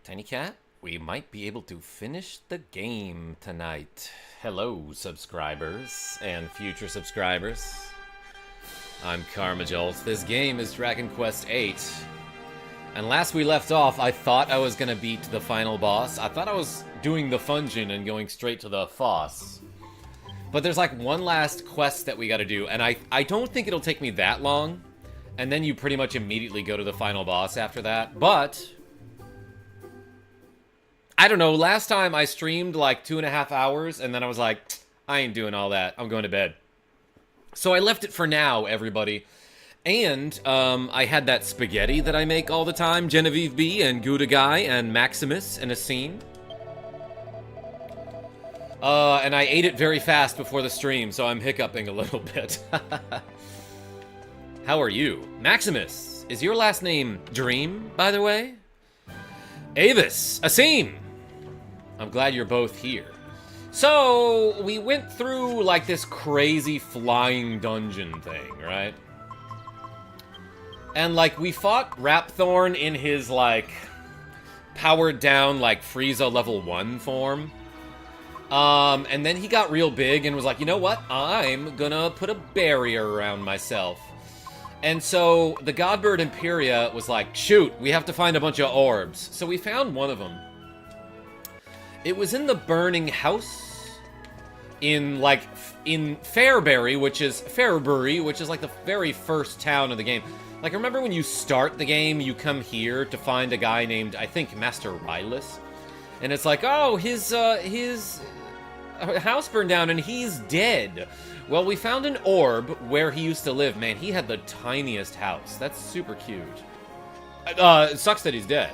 Tiny Cat, we might be able to finish the game tonight. Hello, subscribers and future subscribers. I'm KarmaJolt. This game is Dragon Quest VIII. And last we left off, I thought I was going to beat the final boss. I thought I was doing the Fungeon and going straight to the Foss. But there's like one last quest that we got to do, and I don't think it'll take me that long. And then you pretty much immediately go to the final boss after that. But I don't know, last time I streamed like 2.5 hours, and then I was like, I ain't doing all that. I'm going to bed. So I left it for now, everybody. And I had that spaghetti that I make all the time, Genevieve B and Gouda Guy and Maximus in a scene. And I ate it very fast before the stream, so I'm hiccuping a little bit. How are you? Maximus, is your last name Dream, by the way? Avis, Asim, I'm glad you're both here. So, we went through, like, this crazy flying dungeon thing, right? And, like, we fought Rapthorn in his, like, powered down, like, Frieza level 1 form. And then he got real big and was like, you know what? I'm gonna put a barrier around myself. And so, the Godbird Imperia was like, shoot, we have to find a bunch of orbs. So we found one of them. It was in the burning house in, like, in Fairbury, which is like the very first town of the game. Like, remember when you start the game, you come here to find a guy named, I think, Master Rylus? And it's like, oh, his house burned down and he's dead. Well, we found an orb where he used to live. Man, he had the tiniest house. That's super cute. It sucks that he's dead.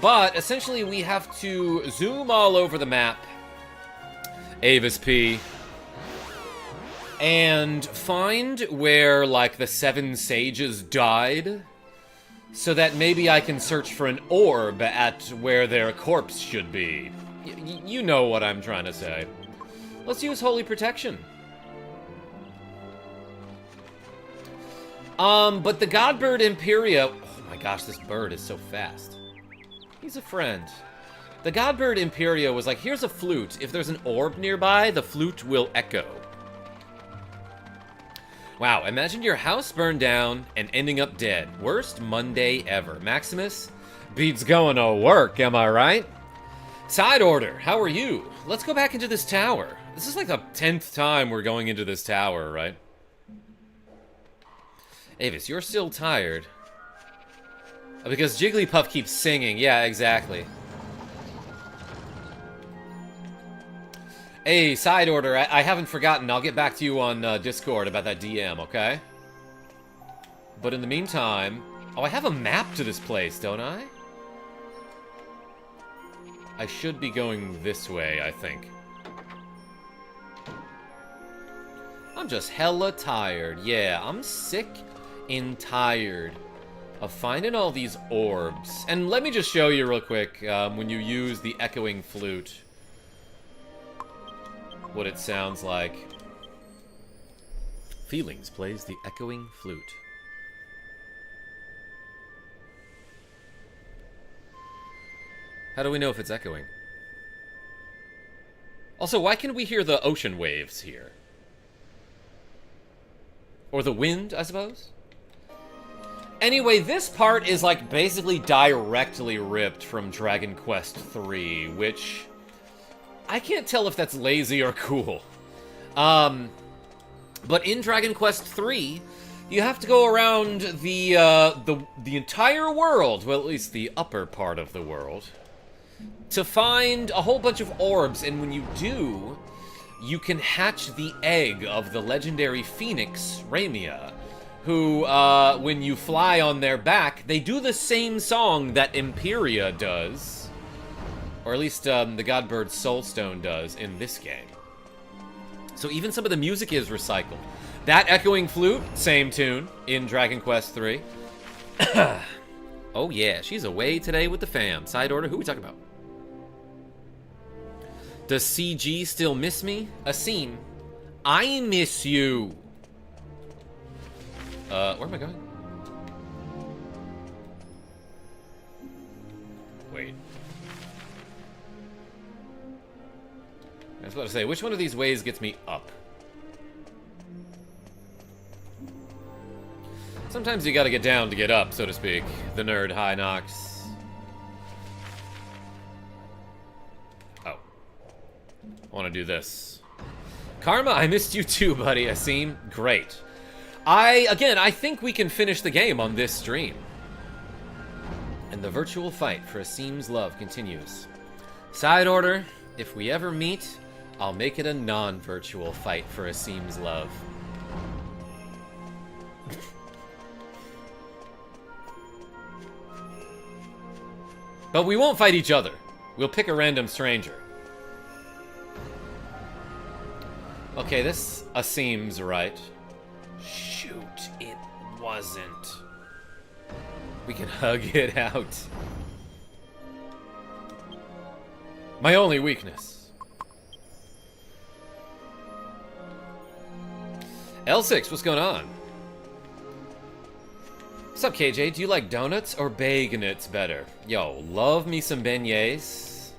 But, essentially, we have to zoom all over the map, Avis P, and find where, like, the 7 sages died, so that maybe I can search for an orb at where their corpse should be. You know what I'm trying to say. Let's use Holy Protection. But the Godbird Imperia... Oh my gosh, this bird is so fast. He's a friend. The Godbird Imperia was like, here's a flute. If there's an orb nearby, the flute will echo. Wow, imagine your house burned down and ending up dead. Worst Monday ever. Maximus, beats going to work, am I right? Side order, how are you? Let's go back into this tower. This is like the 10th time we're going into this tower, right? Avis, you're still tired. Because Jigglypuff keeps singing. Yeah, exactly. Hey, side order, I haven't forgotten. I'll get back to you on Discord about that DM, okay? But in the meantime... Oh, I have a map to this place, don't I? I should be going this way, I think. I'm just hella tired. Yeah, I'm sick and tired of finding all these orbs. And let me just show you real quick, when you use the echoing flute, what it sounds like. Feelings plays the echoing flute. How do we know if it's echoing? Also, why can we hear the ocean waves here? Or the wind, I suppose? Anyway, this part is, like, basically directly ripped from Dragon Quest III, which... I can't tell if that's lazy or cool. But in Dragon Quest III, you have to go around the entire world, well, at least the upper part of the world, to find a whole bunch of orbs, and when you do, you can hatch the egg of the legendary phoenix, Ramia, who, when you fly on their back, they do the same song that Imperia does. Or at least, the Godbird Soulstone does in this game. So even some of the music is recycled. That echoing flute, same tune, in Dragon Quest III. Oh yeah, she's away today with the fam. Side order, who are we talking about? Does CG still miss me? Asim, I miss you. Where am I going? Wait. I was about to say, which one of these ways gets me up? Sometimes you gotta get down to get up, so to speak. The nerd high knocks. Oh. I want to do this. Karma, I missed you too, buddy. Asim, great. I think we can finish the game on this stream. And the virtual fight for Asim's love continues. Side order, if we ever meet, I'll make it a non-virtual fight for Asim's love. But we won't fight each other. We'll pick a random stranger. Okay, this seems right. Shoot, it wasn't. We can hug it out. My only weakness. L6, what's going on? What's up, KJ? Do you like donuts or bagnets better? Yo, love me some beignets.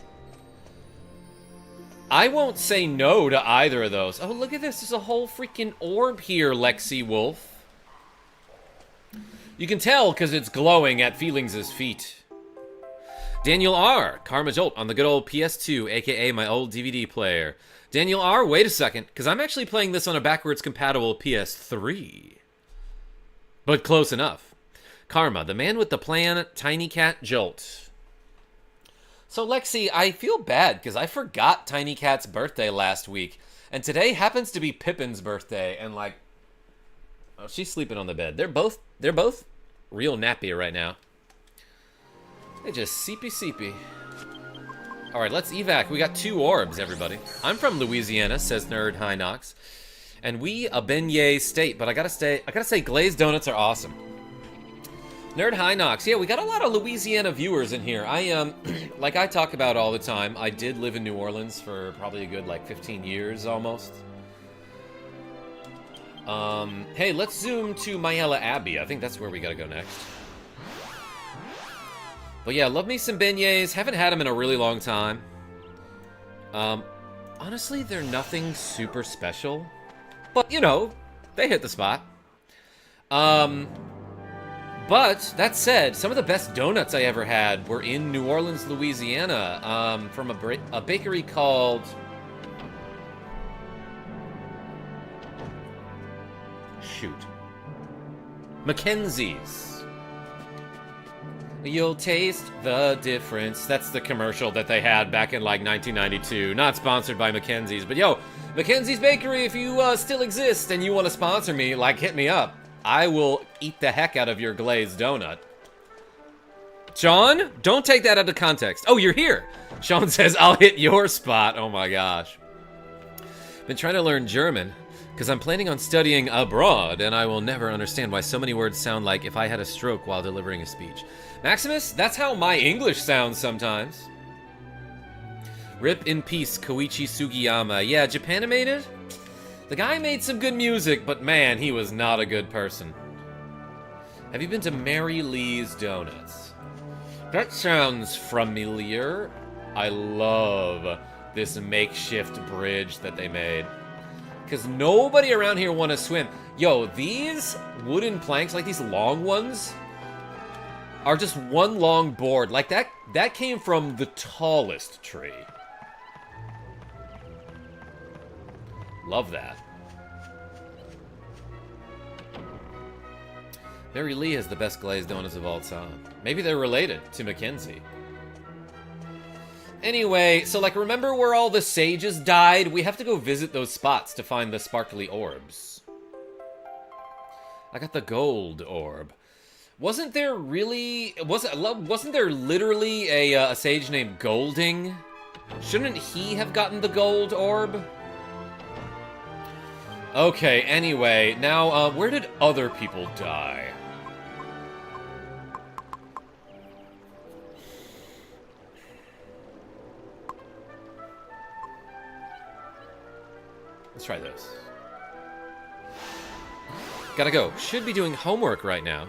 I won't say no to either of those. Oh, look at this. There's a whole freaking orb here, Lexi Wolf. You can tell because it's glowing at Feelings' feet. Daniel R. KarmaJolt on the good old PS2, aka my old DVD player. Daniel R., wait a second, because I'm actually playing this on a backwards compatible PS3. But close enough. Karma, the man with the plan, Tiny Cat Jolt. So, Lexi, I feel bad because I forgot Tiny Cat's birthday last week. And today happens to be Pippin's birthday. And, like, oh, she's sleeping on the bed. They're both real nappy right now. They just seepy. All right, let's evac. We got 2 orbs, everybody. I'm from Louisiana, says Nerd High Knox. And we a beignet state, but I gotta say glazed donuts are awesome. Nerd High Knox. Yeah, we got a lot of Louisiana viewers in here. Like I talk about all the time, I did live in New Orleans for probably a good, 15 years almost. Hey, let's zoom to Mayella Abbey. I think that's where we gotta go next. But yeah, love me some beignets. Haven't had them in a really long time. Honestly, they're nothing super special. But, you know, they hit the spot. But, that said, some of the best donuts I ever had were in New Orleans, Louisiana, from a bakery called... Shoot. Mackenzie's. You'll taste the difference. That's the commercial that they had back in, 1992. Not sponsored by Mackenzie's, but yo, Mackenzie's Bakery, if you still exist and you want to sponsor me, hit me up. I will eat the heck out of your glazed donut. Sean, don't take that out of context. Oh, you're here. Sean says, I'll hit your spot. Oh my gosh. Been trying to learn German, because I'm planning on studying abroad, and I will never understand why so many words sound like if I had a stroke while delivering a speech. Maximus, that's how my English sounds sometimes. Rip in peace, Koichi Sugiyama. Yeah, Japanimated? The guy made some good music, but man, he was not a good person. Have you been to Mary Lee's Donuts? That sounds familiar. I love this makeshift bridge that they made. Because nobody around here want to swim. Yo, these wooden planks, these long ones, are just one long board. That came from the tallest tree. Love that. Mary Lee has the best glazed donuts of all time. Maybe they're related to Mackenzie. Anyway, so remember where all the sages died? We have to go visit those spots to find the sparkly orbs. I got the gold orb. Wasn't there literally a sage named Golding? Shouldn't he have gotten the gold orb? Okay, anyway, now, where did other people die? Let's try this. Gotta go. Should be doing homework right now.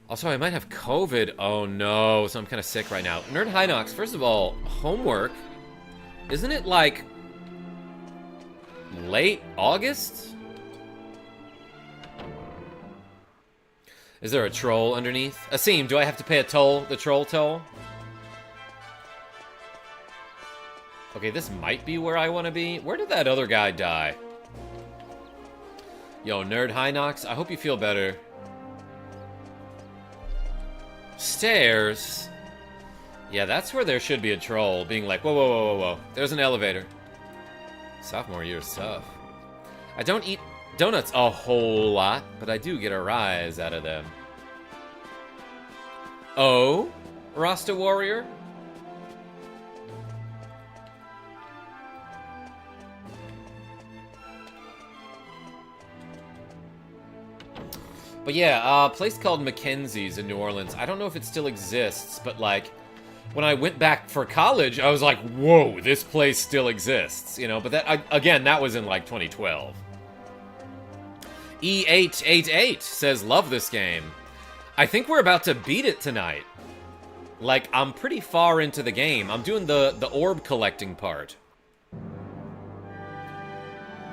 Also, I might have COVID. Oh no, so I'm kind of sick right now. Nerd Hinox, first of all, homework? Isn't it like late August? Is there a troll underneath? Asim, do I have to pay a toll? The troll toll? Okay, this might be where I want to be. Where did that other guy die? Yo, Nerd Hinox, I hope you feel better. Stairs? Yeah, that's where there should be a troll, being like, whoa, whoa, whoa, whoa, whoa. There's an elevator. Sophomore year stuff. I don't eat donuts a whole lot, but I do get a rise out of them. Oh? Rasta Warrior? But yeah, a place called Mackenzie's in New Orleans. I don't know if it still exists, but like, when I went back for college, I was like, whoa, this place still exists, you know? But that, again, that was in like 2012. E888 says, love this game. I think we're about to beat it tonight. Like, I'm pretty far into the game. I'm doing the orb collecting part.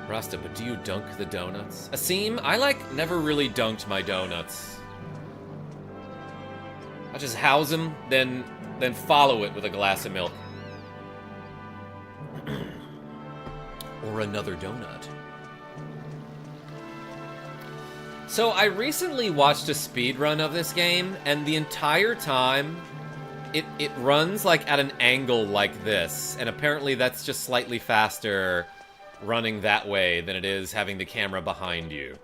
Rasta, but do you dunk the donuts? Asim, I like never really dunked my donuts. I just house them, then follow it with a glass of milk. Or another donut. So I recently watched a speedrun of this game, and the entire time, it runs like at an angle like this, and apparently that's just slightly faster running that way than it is having the camera behind you.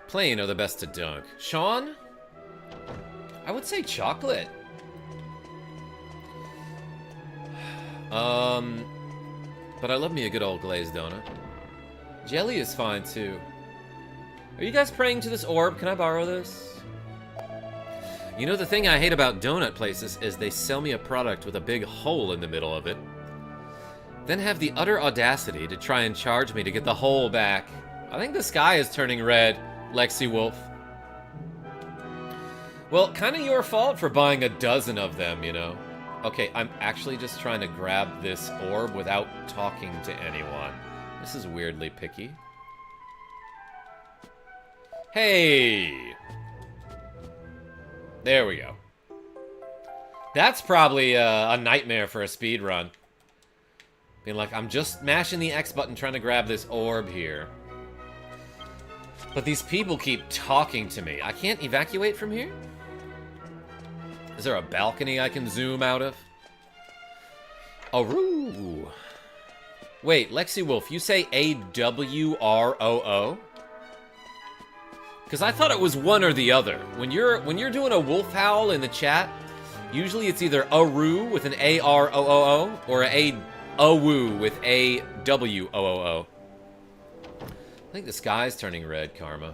Plain are the best to dunk. Sean? I would say chocolate. But I love me a good old glazed donut. Jelly is fine too. Are you guys praying to this orb? Can I borrow this? You know, the thing I hate about donut places is they sell me a product with a big hole in the middle of it, then have the utter audacity to try and charge me to get the hole back. I think the sky is turning red, Lexi Wolf. Well, kind of your fault for buying a dozen of them, you know. Okay, I'm actually just trying to grab this orb without talking to anyone. This is weirdly picky. Hey! There we go. That's probably a nightmare for a speedrun. Being like, I'm just mashing the X button trying to grab this orb here. But these people keep talking to me. I can't evacuate from here? Is there a balcony I can zoom out of? Aroo. Wait, Lexi Wolf, you say A-W-R-O-O? Because I thought it was one or the other. When you're doing a wolf howl in the chat, usually it's either Aroo with an A-R-O-O-O or A-O-woo with A-W-O-O-O. I think the sky's turning red, Karma.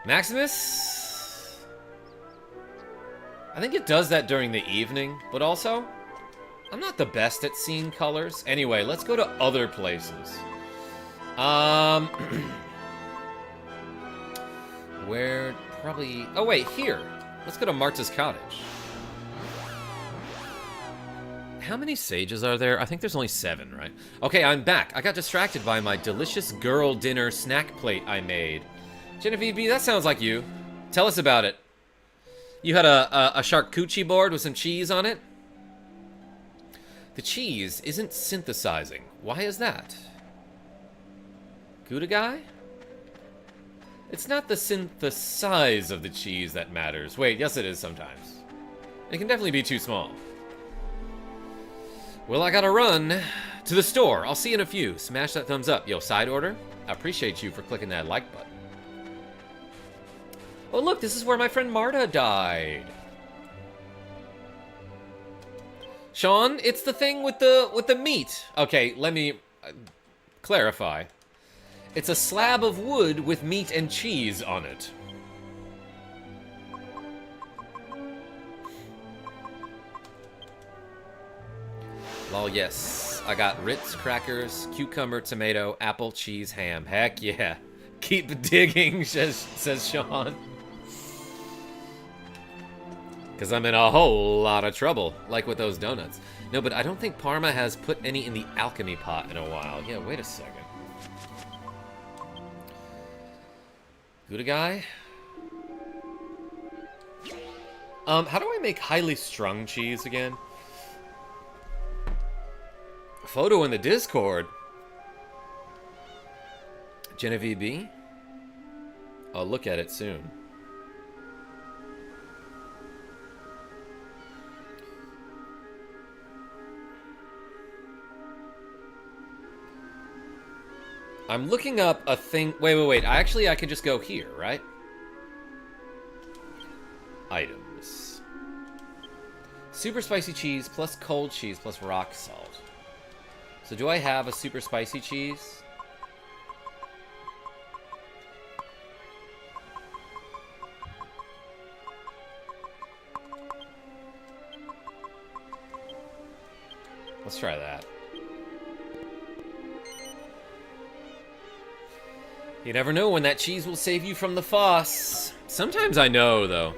Maximus? I think it does that during the evening, but also, I'm not the best at seeing colors. Anyway, let's go to other places. Where, probably... Oh, wait, here. Let's go to Marta's cottage. How many sages are there? I think there's only 7, right? Okay, I'm back. I got distracted by my delicious girl dinner snack plate I made. Genevieve B, that sounds like you. Tell us about it. You had a charcuterie board with some cheese on it? The cheese isn't synthesizing. Why is that? Gouda guy? It's not the size of the cheese that matters. Wait, yes it is sometimes. It can definitely be too small. Well, I gotta run to the store. I'll see you in a few. Smash that thumbs up. Yo, side order? I appreciate you for clicking that like button. Oh, look, this is where my friend Marta died. Sean, it's the thing with the meat. Okay, let me clarify. It's a slab of wood with meat and cheese on it. Lol, yes. I got Ritz, crackers, cucumber, tomato, apple, cheese, ham. Heck yeah. Keep digging, says Sean. Because I'm in a whole lot of trouble, like with those donuts. No, but I don't think Parma has put any in the alchemy pot in a while. Yeah, wait a second. Good guy? How do I make highly strung cheese again? Photo in the Discord. Genevieve B? I'll look at it soon. I'm looking up a thing. Wait. I can just go here, right? Items. Super spicy cheese plus cold cheese plus rock salt. So do I have a super spicy cheese? Let's try that. You never know when that cheese will save you from the foss. Sometimes I know, though.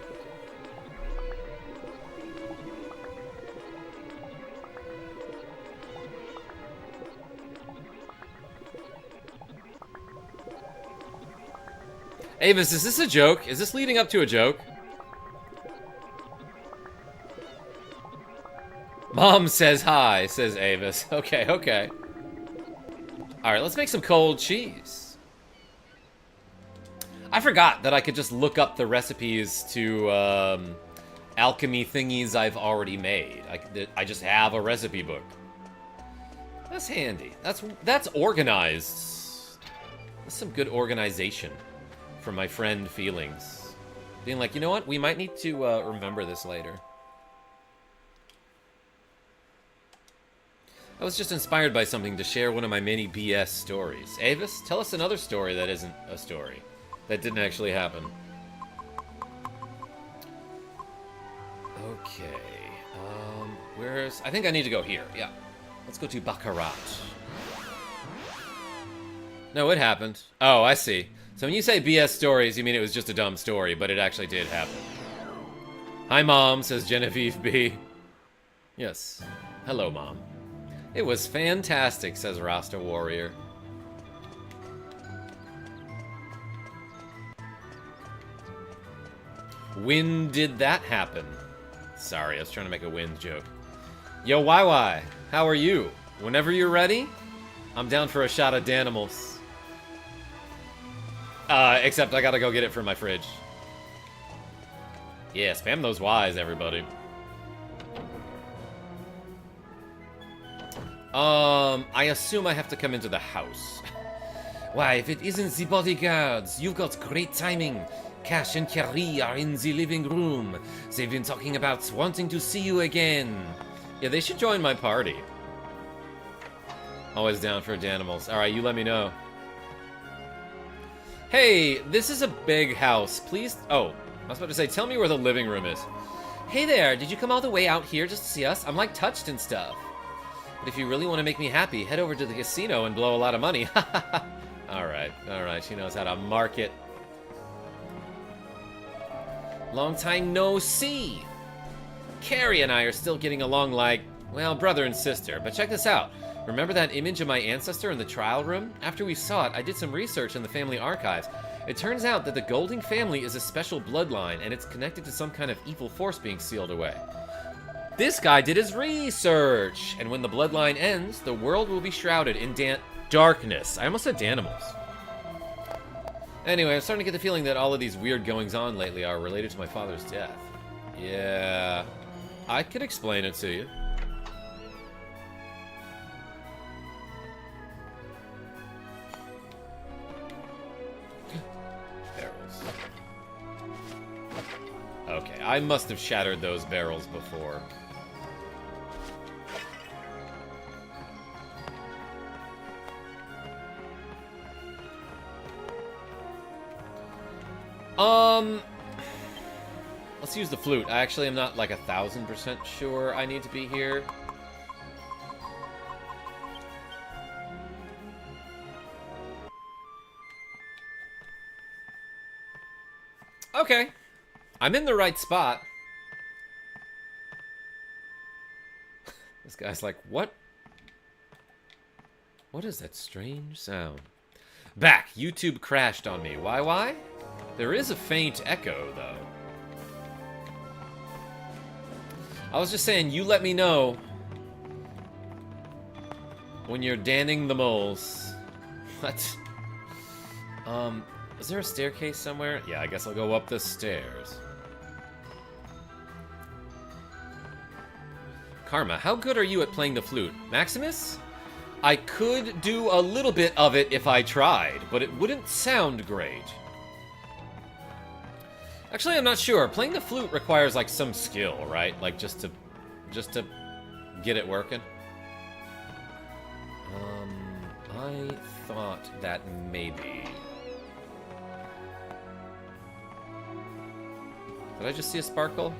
Avis, is this a joke? Is this leading up to a joke? Mom says hi, says Avis. Okay. Alright, let's make some cold cheese. I forgot that I could just look up the recipes to alchemy thingies I've already made. I just have a recipe book. That's handy. That's organized. That's some good organization from my friend Feelings. Being like, you know what? We might need to remember this later. I was just inspired by something to share one of my many BS stories. Avis, tell us another story that isn't a story. That didn't actually happen. Okay. Where's... I think I need to go here. Yeah. Let's go to Baccarat. No, it happened. Oh, I see. So when you say BS stories, you mean it was just a dumb story, but it actually did happen. Hi, Mom, says Genevieve B. Yes. Hello, Mom. It was fantastic, says Rasta Warrior. When did that happen? Sorry, I was trying to make a wind joke. Yo, YY, how are you? Whenever you're ready, I'm down for a shot of Danimals. Except I gotta go get it from my fridge. Yeah, spam those Ys, everybody. I assume I have to come into the house. Why, if it isn't the bodyguards, you've got great timing. Cash and Carrie are in the living room. They've been talking about wanting to see you again. Yeah, they should join my party. Always down for Danimals. Alright, you let me know. Hey, this is a big house. Please... Oh, I was about to say, tell me where the living room is. Hey there, did you come all the way out here just to see us? I'm like touched and stuff. But if you really want to make me happy, head over to the casino and blow a lot of money. Alright, she knows how to market. Long time no see. Carrie and I are still getting along like, well, brother and sister. But check this out. Remember that image of my ancestor in the trial room? After we saw it, I did some research in the family archives. It turns out that the Golding family is a special bloodline, and it's connected to some kind of evil force being sealed away. This guy did his research! And when the bloodline ends, the world will be shrouded in darkness. I almost said Danimals. Anyway, I'm starting to get the feeling that all of these weird goings-on lately are related to my father's death. Yeah, I could explain it to you. Barrels. Okay, I must have shattered those barrels before. Let's use the flute. I actually am not like 1000% sure I need to be here. Okay. I'm in the right spot. This guy's like, what? What is that strange sound? Back. YouTube crashed on me. Why? There is a faint echo, though. I was just saying, you let me know when you're danning the moles. What? Is there a staircase somewhere? Yeah, I guess I'll go up the stairs. Karma, how good are you at playing the flute? Maximus? I could do a little bit of it if I tried, but it wouldn't sound great. Actually, I'm not sure. Playing the flute requires, like, some skill, right? Like, just to get it working. I thought that maybe... Did I just see a sparkle?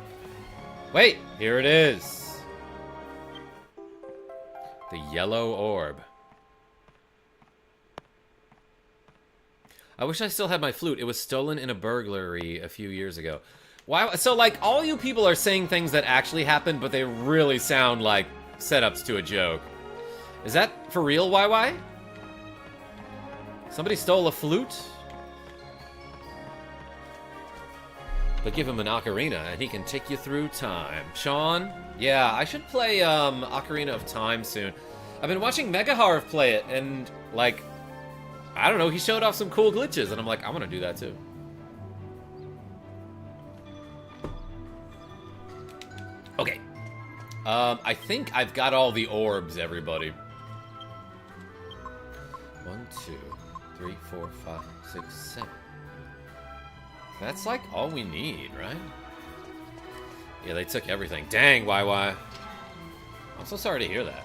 Wait! Here it is! The yellow orb. I wish I still had my flute. It was stolen in a burglary a few years ago. Why? So, like, all you people are saying things that actually happened, but they really sound like setups to a joke. Is that for real, YY? Somebody stole a flute? But give him an ocarina, and he can take you through time. Sean? Yeah, I should play Ocarina of Time soon. I've been watching Megaharv play it, and, like, I don't know, he showed off some cool glitches, and I'm like, I want to do that too. Okay. I think I've got all the orbs, everybody. 1, 2, 3, 4, 5, 6, 7. That's like all we need, right? Yeah, they took everything. Dang, YY. I'm so sorry to hear that.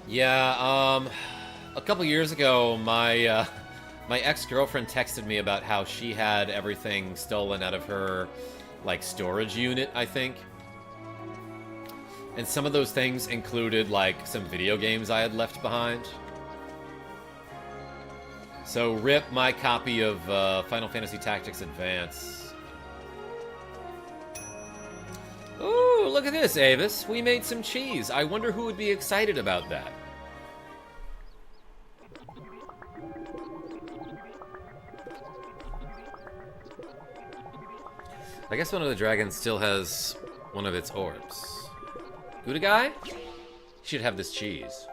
Yeah, a couple years ago, my ex-girlfriend texted me about how she had everything stolen out of her, like, storage unit, I think. And some of those things included, like, some video games I had left behind. So, rip my copy of Final Fantasy Tactics Advance. Ooh, look at this, Avis. We made some cheese. I wonder who would be excited about that. I guess one of the dragons still has one of its orbs. Gouda guy? Should have this cheese.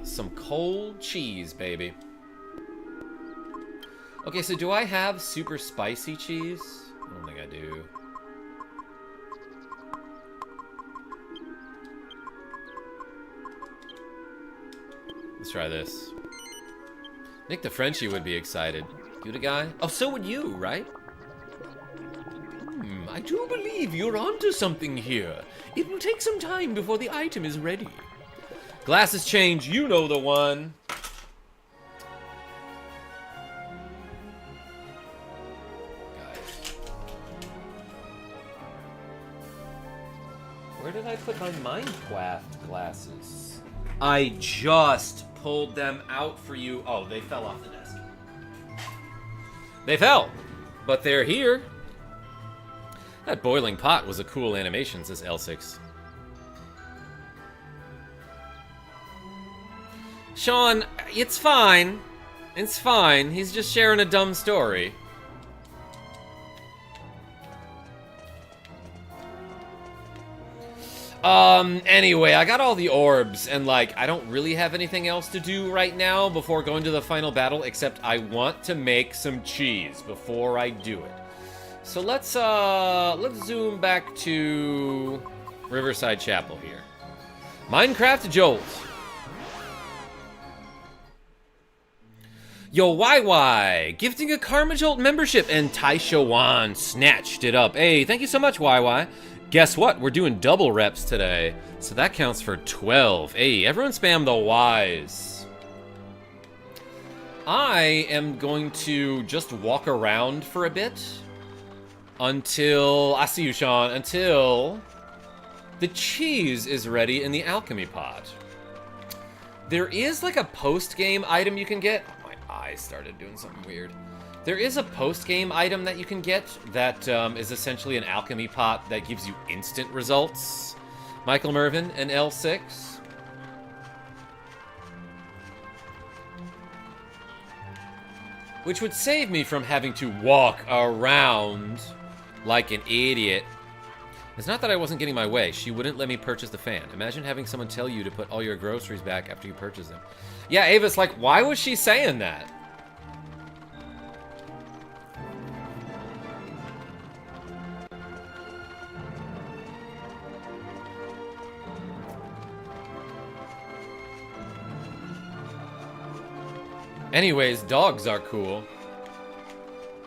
Some cold cheese, baby. Okay, so do I have super spicy cheese? I don't think I do. Let's try this. Nick the Frenchie would be excited. Gouda guy? Oh, so would you, right? I do believe you're onto something here. It will take some time before the item is ready. Glasses change, you know the one. Guys. Where did I put my Minecraft glasses? I just pulled them out for you. Oh, they fell off the desk. They fell, but they're here. That boiling pot was a cool animation, says L6. Sean, it's fine. It's fine. He's just sharing a dumb story. Anyway, I got all the orbs, and, like, I don't really have anything else to do right now before going to the final battle, except I want to make some cheese before I do it. So let's zoom back to Riverside Chapel here. Minecraft Jolt. Yo, YY, gifting a KarmaJolt membership, and Taishawan snatched it up. Hey, thank you so much, YY. Guess what? We're doing double reps today, so that counts for 12. Hey, everyone spam the Ys. I am going to just walk around for a bit until, I see you, Sean, until the cheese is ready in the alchemy pot. There is like a post-game item you can get. Oh, my eyes started doing something weird. There is a post-game item that you can get that is essentially an alchemy pot that gives you instant results. Michael Mervin and L6. Which would save me from having to walk around like an idiot. It's not that I wasn't getting my way. She wouldn't let me purchase the fan. Imagine having someone tell you to put all your groceries back after you purchase them. Yeah, Ava's like, why was she saying that? Anyways, dogs are cool.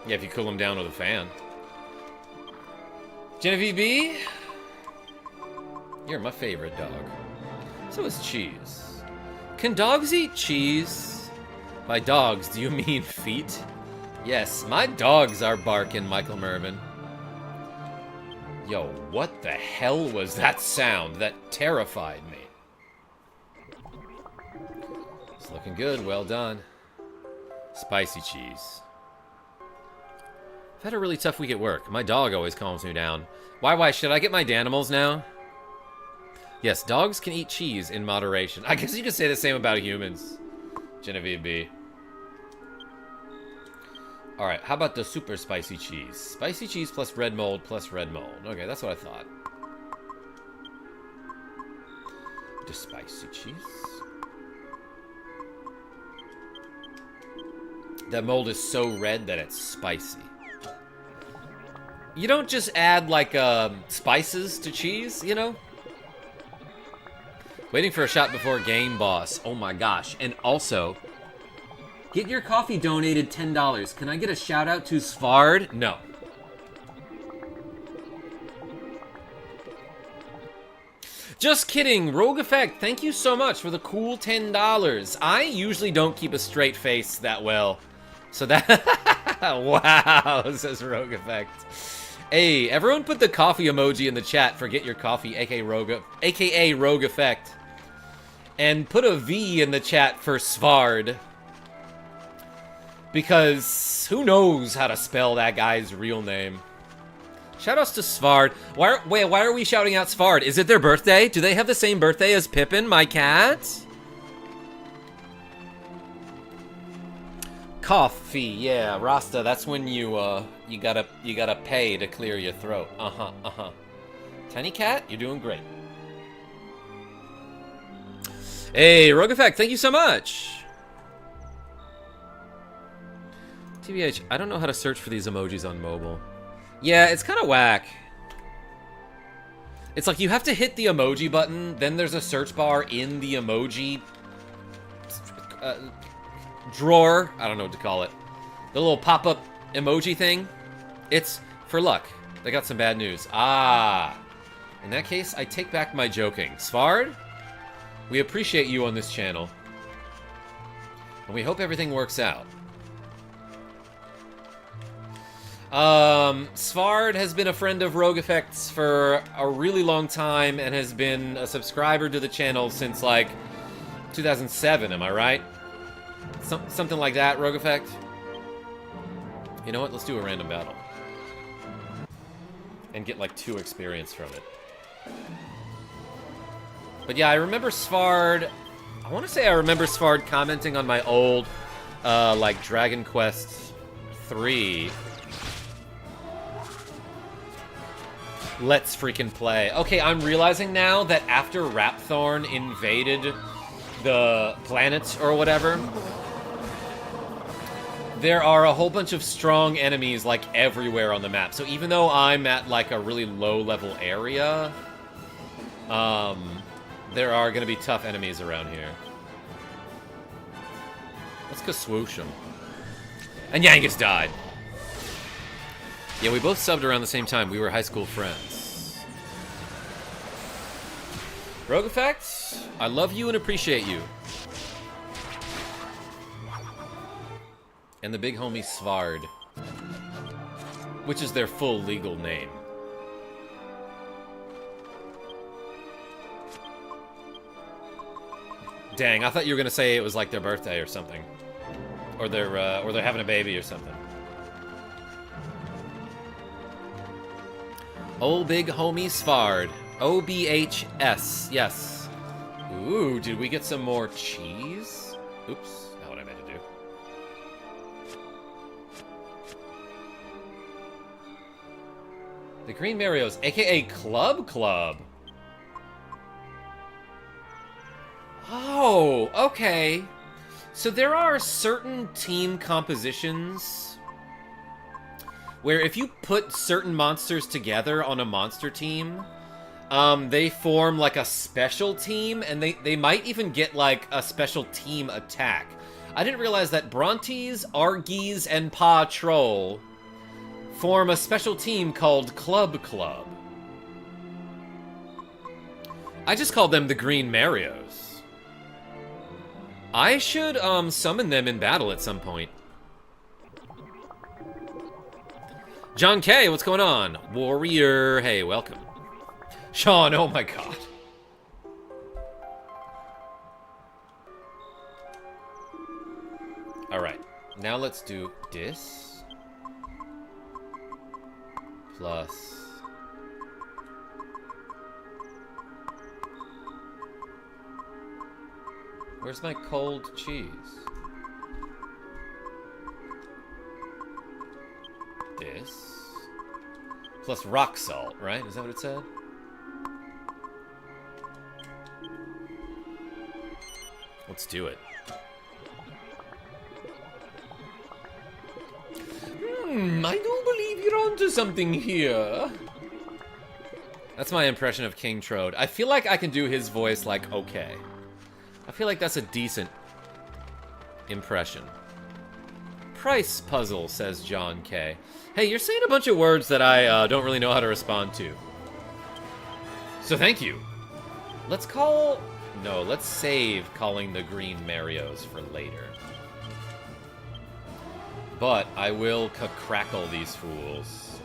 Yeah, if you cool them down with a fan. Genevieve B, you're my favorite dog. So is cheese. Can dogs eat cheese? By dogs, do you mean feet? Yes, my dogs are barking, Michael Mervin. Yo, what the hell was that sound? That terrified me. It's looking good, well done. Spicy cheese. I've had a really tough week at work. My dog always calms me down. Why, should I get my Danimals now? Yes, dogs can eat cheese in moderation. I guess you could say the same about humans. Genevieve B. Alright, how about the super spicy cheese? Spicy cheese plus red mold plus red mold. Okay, that's what I thought. The spicy cheese. That mold is so red that it's spicy. You don't just add, like, spices to cheese, you know? Waiting for a shot before game boss. Oh my gosh. And also, get your coffee donated $10. Can I get a shout out to Svard? No. Just kidding. Rogue Effect, thank you so much for the cool $10. I usually don't keep a straight face that well. So that... wow, says Rogue Effect. Hey, everyone put the coffee emoji in the chat for Get Your Coffee, aka Rogue Effect. And put a V in the chat for Svard. Because who knows how to spell that guy's real name. Shoutouts to Svard. Wait, why are we shouting out Svard? Is it their birthday? Do they have the same birthday as Pippin, my cat? Coffee, yeah, Rasta. That's when you gotta pay to clear your throat. Tiny cat, you're doing great. Hey, Rogue Effect, thank you so much. TBH, I don't know how to search for these emojis on mobile. Yeah, it's kind of whack. It's like you have to hit the emoji button, then there's a search bar in the emoji drawer. I don't know what to call it. The little pop-up emoji thing. It's for luck. They got some bad news. Ah. In that case, I take back my joking. Svard, we appreciate you on this channel. And we hope everything works out. Svard has been a friend of Rogue Effects for a really long time and has been a subscriber to the channel since, like, 2007, am I right? Something like that, Rogue Effect. You know what? Let's do a random battle. And get, like, 2 experience from it. But yeah, I remember Svard... I want to say I remember Svard commenting on my old, like, Dragon Quest III... Let's freaking play. Okay, I'm realizing now that after Rapthorn invaded the planets or whatever, there are a whole bunch of strong enemies, like, everywhere on the map. So even though I'm at, like, a really low-level area, there are going to be tough enemies around here. Let's go swoosh them. And Yangus died. Yeah, we both subbed around the same time. We were high school friends. Rogue Effects, I love you and appreciate you. And the big homie Svard, which is their full legal name. dang, I thought you were gonna say it was like their birthday or something. Or they're having a baby or something. Old big homie Svard. OBHS, yes. Ooh, did we get some more cheese? Oops, not what I meant to do. The Green Marios, aka Club Club. Oh, okay. So there are certain team compositions where if you put certain monsters together on a monster team, they form like a special team, and they might even get like a special team attack. I didn't realize that Brontes, Argies, and Pa Troll form a special team called Club Club. I just called them the Green Marios. I should summon them in battle at some point. John K, what's going on? Warrior, hey, welcome. Sean, oh my god. Alright, now let's do this. Plus... Where's my cold cheese? This. Plus rock salt, right? Is that what it said? Let's do it. I do believe you're onto something here. That's my impression of King Trode. I feel like I can do his voice like okay. I feel like that's a decent impression. Price puzzle, says John K. Hey, you're saying a bunch of words that I don't really know how to respond to. So thank you. Let's call... No, let's save calling the Green Marios for later. But I will crackle these fools.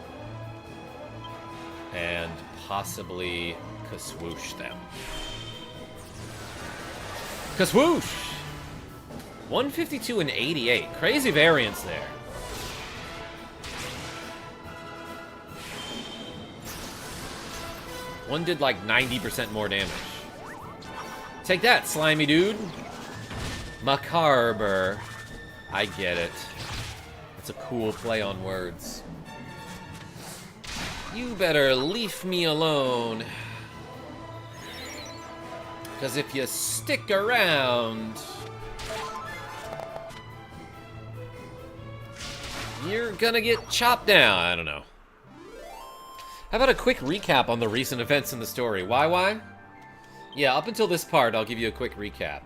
And possibly swoosh them. Swoosh! 152 and 88. Crazy variance there. One did like 90% more damage. Take that, slimy dude. Macabre. I get it. It's a cool play on words. You better leave me alone. Because if you stick around, you're gonna get chopped down. I don't know. How about a quick recap on the recent events in the story? Why? Yeah, up until this part, I'll give you a quick recap.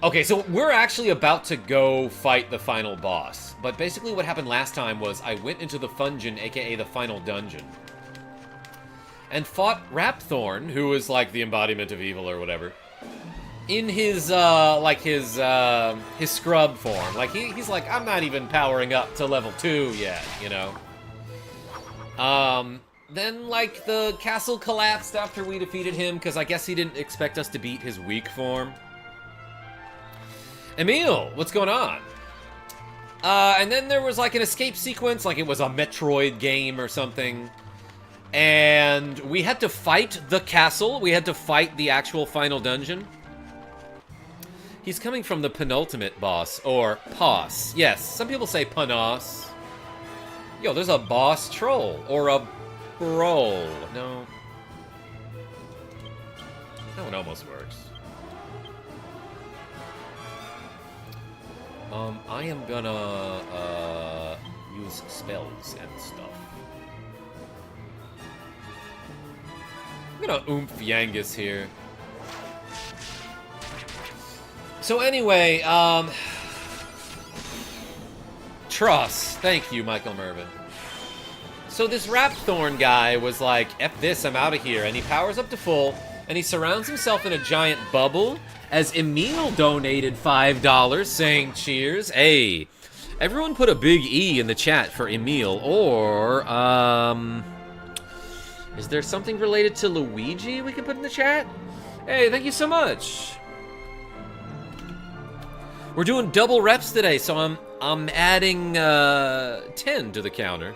Okay, so we're actually about to go fight the final boss. But basically what happened last time was I went into the Fungeon, aka the final dungeon, and fought Rapthorn, who is like the embodiment of evil or whatever, in his his scrub form. Like he's like, I'm not even powering up to level 2 yet, you know. Then, like, the castle collapsed after we defeated him, because I guess he didn't expect us to beat his weak form. Emil, what's going on? And then there was, like, an escape sequence, like it was a Metroid game or something. And we had to fight the castle. We had to fight the actual final dungeon. He's coming from the penultimate boss, or Poss. Yes, some people say Panos. Yo, there's a boss troll, or a Roll. No. That one almost works. I am gonna, use spells and stuff. I'm gonna oomph Yangus here. So anyway, Truss. Thank you, Michael Mervin. So this Rapthorn guy was like, F this, I'm out of here. And he powers up to full, and he surrounds himself in a giant bubble, as Emil donated $5, saying cheers. Hey, everyone put a big E in the chat for Emil, or, is there something related to Luigi we can put in the chat? Hey, thank you so much. We're doing double reps today, so I'm adding 10 to the counter.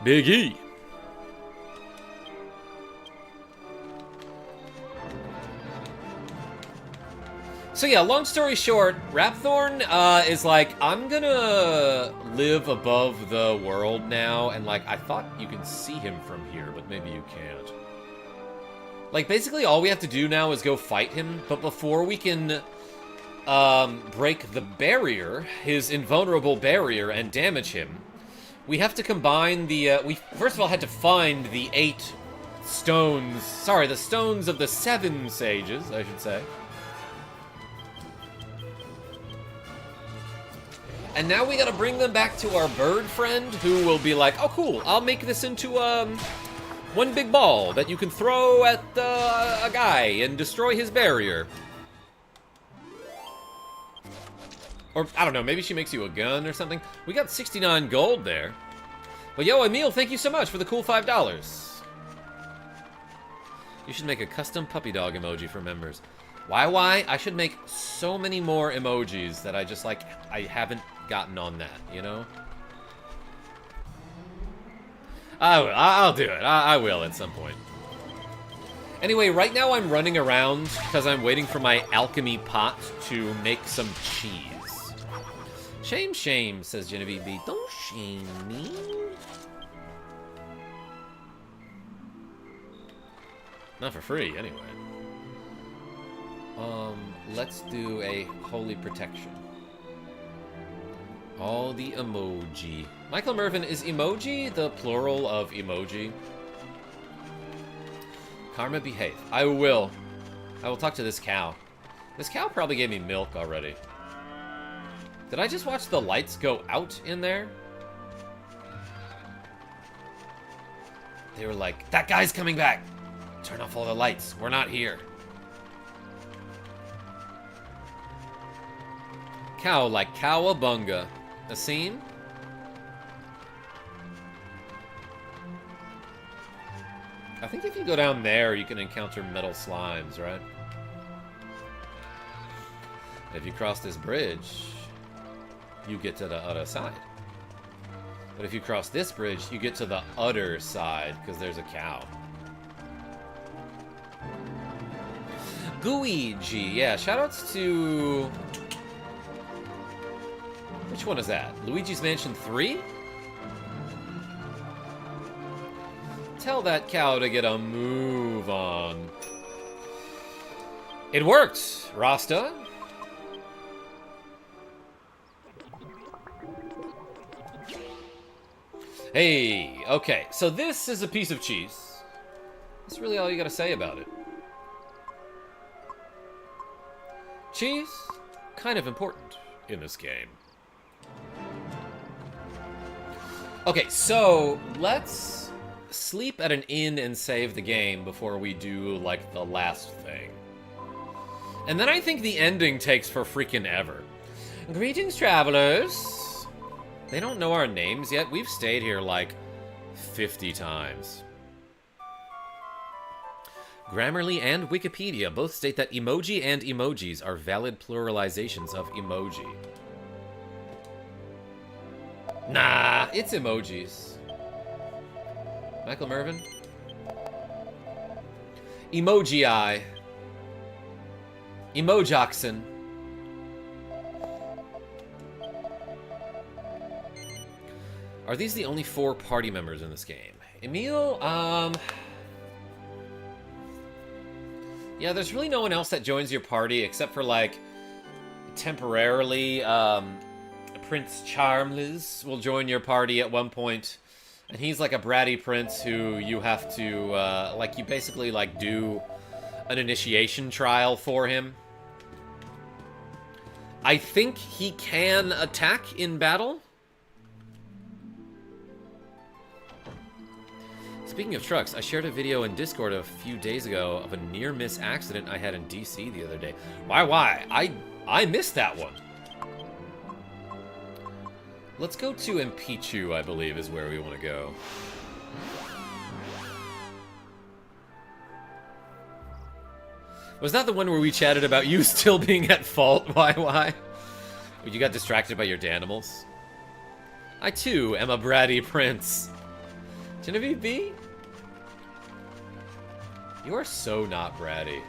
Big E. So yeah, long story short, Rapthorn is like, I'm gonna live above the world now, and like, I thought you can see him from here, but maybe you can't. Like, basically all we have to do now is go fight him, but before we can break the barrier, his invulnerable barrier, and damage him, we have to combine the, we first of all had to find the 8 stones, sorry, the stones of the 7 sages, I should say. And now we gotta bring them back to our bird friend, who will be like, oh cool, I'll make this into one big ball that you can throw at a guy and destroy his barrier. Or, I don't know, maybe she makes you a gun or something. We got 69 gold there. But yo, Emil, thank you so much for the cool $5. You should make a custom puppy dog emoji for members. Why? I should make so many more emojis that I just, like, I haven't gotten on that, you know? I'll do it. I will at some point. Anyway, right now I'm running around because I'm waiting for my alchemy pot to make some cheese. Shame, says Genevieve B. Don't shame me. Not for free, anyway. Let's do a holy protection. All the emoji. Michael Mervin, is emoji the plural of emoji? Karma, behave. I will talk to this cow. This cow probably gave me milk already. Did I just watch the lights go out in there? They were like, that guy's coming back. Turn off all the lights. We're not here. Cow like cowabunga. A scene? I think if you go down there, you can encounter metal slimes, right? If you cross this bridge, you get to the other side. But if you cross this bridge, you get to the other side, because there's a cow. Gooigi, yeah, shoutouts to... Which one is that? Luigi's Mansion 3? Tell that cow to get a move on. It worked, Rasta. Hey, okay, so this is a piece of cheese. That's really all you gotta say about it. Cheese, kind of important in this game. Okay, so let's sleep at an inn and save the game before we do, like, the last thing. And then I think the ending takes for freaking ever. Greetings, travelers. They don't know our names yet. We've stayed here, like, 50 times. Grammarly and Wikipedia both state that emoji and emojis are valid pluralizations of emoji. Nah, it's emojis. Michael Mervin? Emoji-eye. Emojoxen. Are these the only 4 party members in this game? Emil, yeah, there's really no one else that joins your party except for, like, temporarily, Prince Charmless will join your party at one point, and he's like a bratty prince who you have to, like, you basically, like, do an initiation trial for him. I think he can attack in battle. Speaking of trucks, I shared a video in Discord a few days ago of a near-miss accident I had in DC the other day. Why? I missed that one. Let's go to Impichu, I believe, is where we want to go. Was that the one where we chatted about you still being at fault, YY? You got distracted by your Danimals? I, too, am a bratty prince. Genevieve B? You are so not bratty.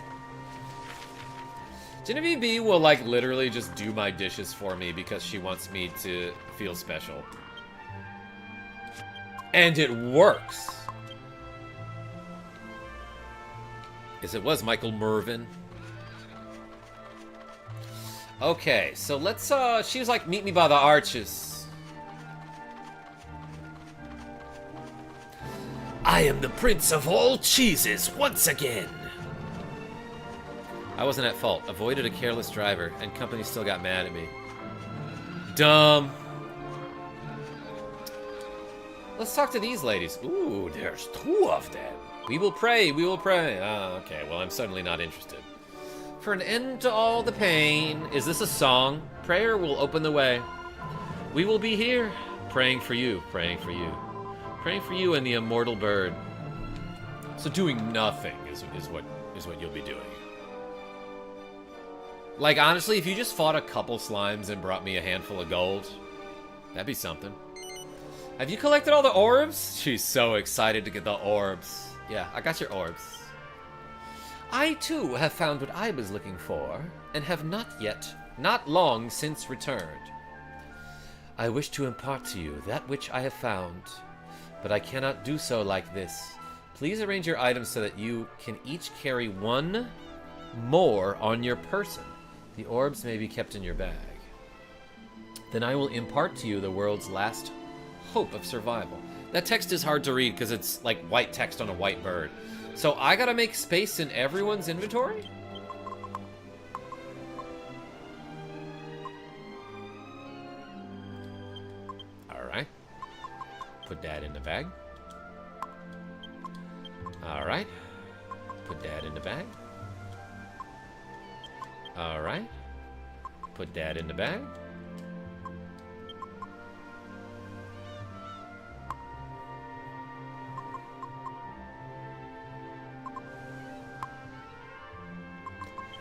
Genevieve B will, like, literally just do my dishes for me because she wants me to feel special. And it works. Yes, it was Michael Mervin. Okay, so let's, she was like, meet me by the arches. I am the prince of all cheeses once again. I wasn't at fault. Avoided a careless driver, and company still got mad at me. Dumb. Let's talk to these ladies. Ooh, there's 2 of them. We will pray, we will pray. Okay, well, I'm suddenly not interested. For an end to all the pain. Is this a song? Prayer will open the way. We will be here, praying for you, praying for you. Praying for you and the immortal bird. So doing nothing is what you'll be doing. Like, honestly, if you just fought a couple slimes and brought me a handful of gold, that'd be something. Have you collected all the orbs? She's so excited to get the orbs. Yeah, I got your orbs. I, too, have found what I was looking for, and have not long since returned. I wish to impart to you that which I have found, but I cannot do so like this. Please arrange your items so that you can each carry 1 more on your person. The orbs may be kept in your bag. Then I will impart to you the world's last hope of survival. That text is hard to read because it's like white text on a white bird. So I gotta make space in everyone's inventory? Alright. Put that in the bag. Alright. Put that in the bag. Alright. Put that in the bag.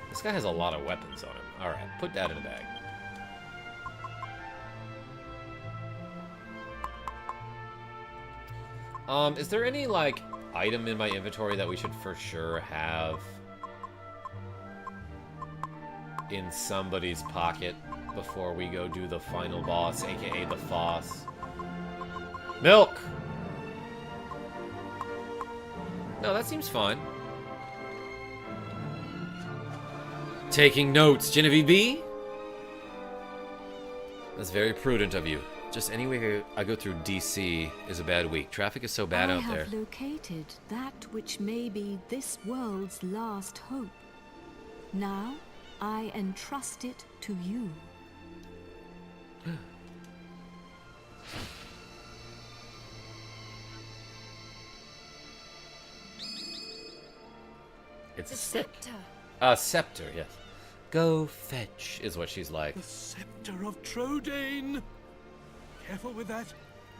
This guy has a lot of weapons on him. Alright, put that in the bag. Is there any, like, item in my inventory that we should for sure have in somebody's pocket before we go do the final boss, aka the Foss? Milk! No, that seems fine. Taking notes, Genevieve B? That's very prudent of you. Just anywhere I go through DC is a bad week. Traffic is so bad out there. I have located that which may be this world's last hope. Now, I entrust it to you. It's The a stick. scepter. Scepter, yes. Go fetch, is what she's like. The scepter of Trodain. Careful with that.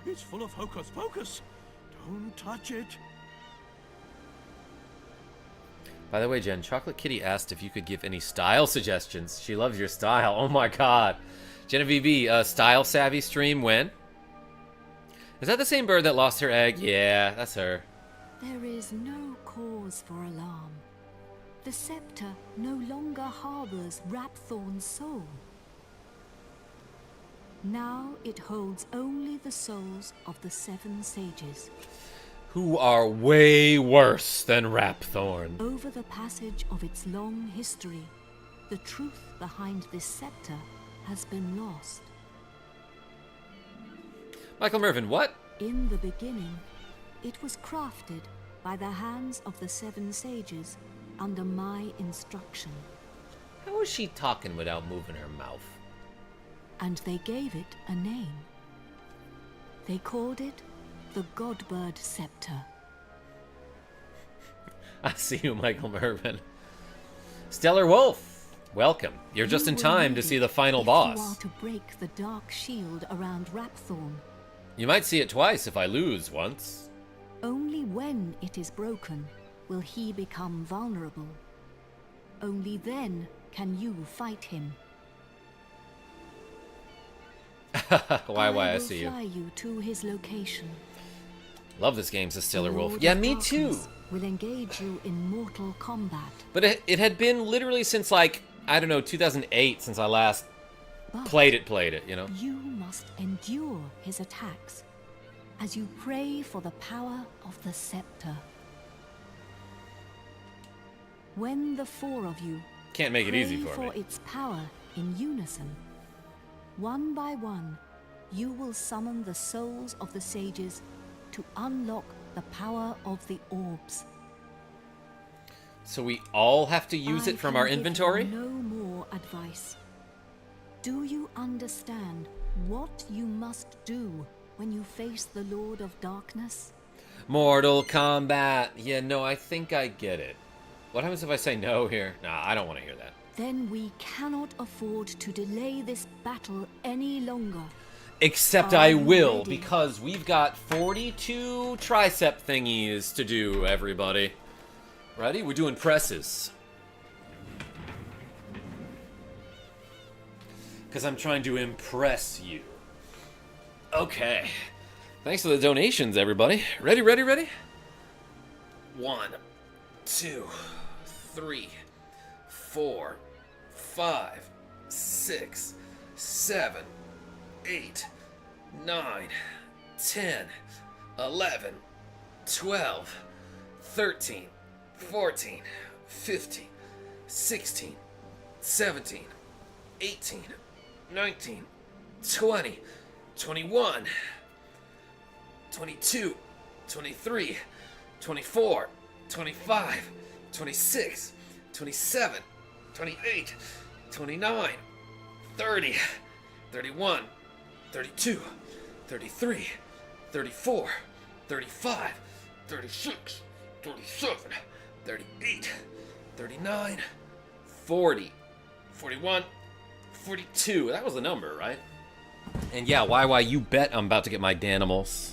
It's full of hocus pocus. Don't touch it. By the way, Jen, Chocolate Kitty asked if you could give any style suggestions. She loves your style. Oh my god. Genevieve B, style savvy stream when? Is that the same bird that lost her egg? Yeah, that's her. There is no cause for alarm. The scepter no longer harbors Rapthorn's soul. Now it holds only the souls of the 7 sages. Who are way worse than Rapthorn. Over the passage of its long history, the truth behind this scepter has been lost. Michael Mervin, what? In the beginning, it was crafted by the hands of the 7 sages under my instruction. How is she talking without moving her mouth? And they gave it a name. They called it the Godbird Scepter. I see you, Michael Mervin. Stellar Wolf, welcome. You're just in time to see the final boss. You are to break the dark shield around Rapthorn. You might see it twice if I lose once. Only when it is broken will he become vulnerable. Only then can you fight him. Why, I will see you. fly you to his location. Love this game, says Stellar Wolf. Lord Yeah, of me too. Darkness will engage you in mortal combat. But it had been literally since, like, I don't know, 2008 since I last But played it, you know? you must endure his attacks as you pray for the power of the scepter. When the four of you Can't make it pray easy for me. its power in unison, one by one, you will summon the souls of the sages to unlock the power of the orbs. So we all have to use it I from can our give you inventory? no more advice. Do you understand what you must do when you face the Lord of Darkness? Mortal Kombat. Yeah, no, I think I get it. What happens if I say no here? Nah, I don't want to hear that. Then we cannot afford to delay this battle any longer. Except Are I you will, ready? because we've got 42 tricep thingies to do, everybody. Ready? We're doing presses. Because I'm trying to impress you. Okay. Thanks for the donations, everybody. Ready, ready, ready? 1, 2, 3, 4, 5, 6, 7, 8, 9, 10, 11, 12, 13, 14, 15, 16, 17, 18, 19, 20, 21, 22, 23, 24, 25, 26, 27, 28, 29, 30, 31, 32, 33, 34, 35, 36, 37, 38, 39, 40, 41, 42. That was the number, right? And yeah, YY, you bet I'm about to get my Danimals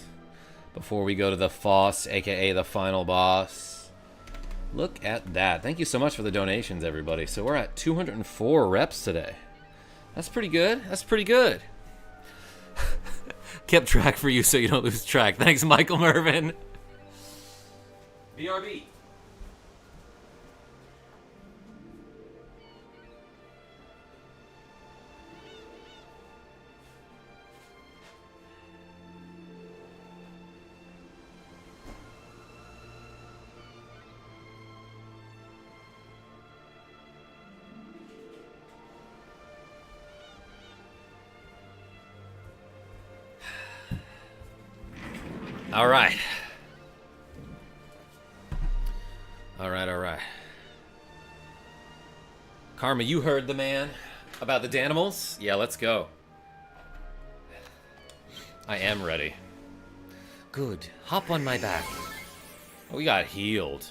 before we go to the Foss, aka the final boss. Look at that. Thank you so much for the donations, everybody. So we're at 204 reps today. That's pretty good. That's pretty good. Kept track for you so you don't lose track. Thanks, Michael Mervin. BRB. All right. All right. Karma, you heard the man about the Danimals? Yeah, let's go. I am ready. Good. Hop on my back. Oh, we got healed.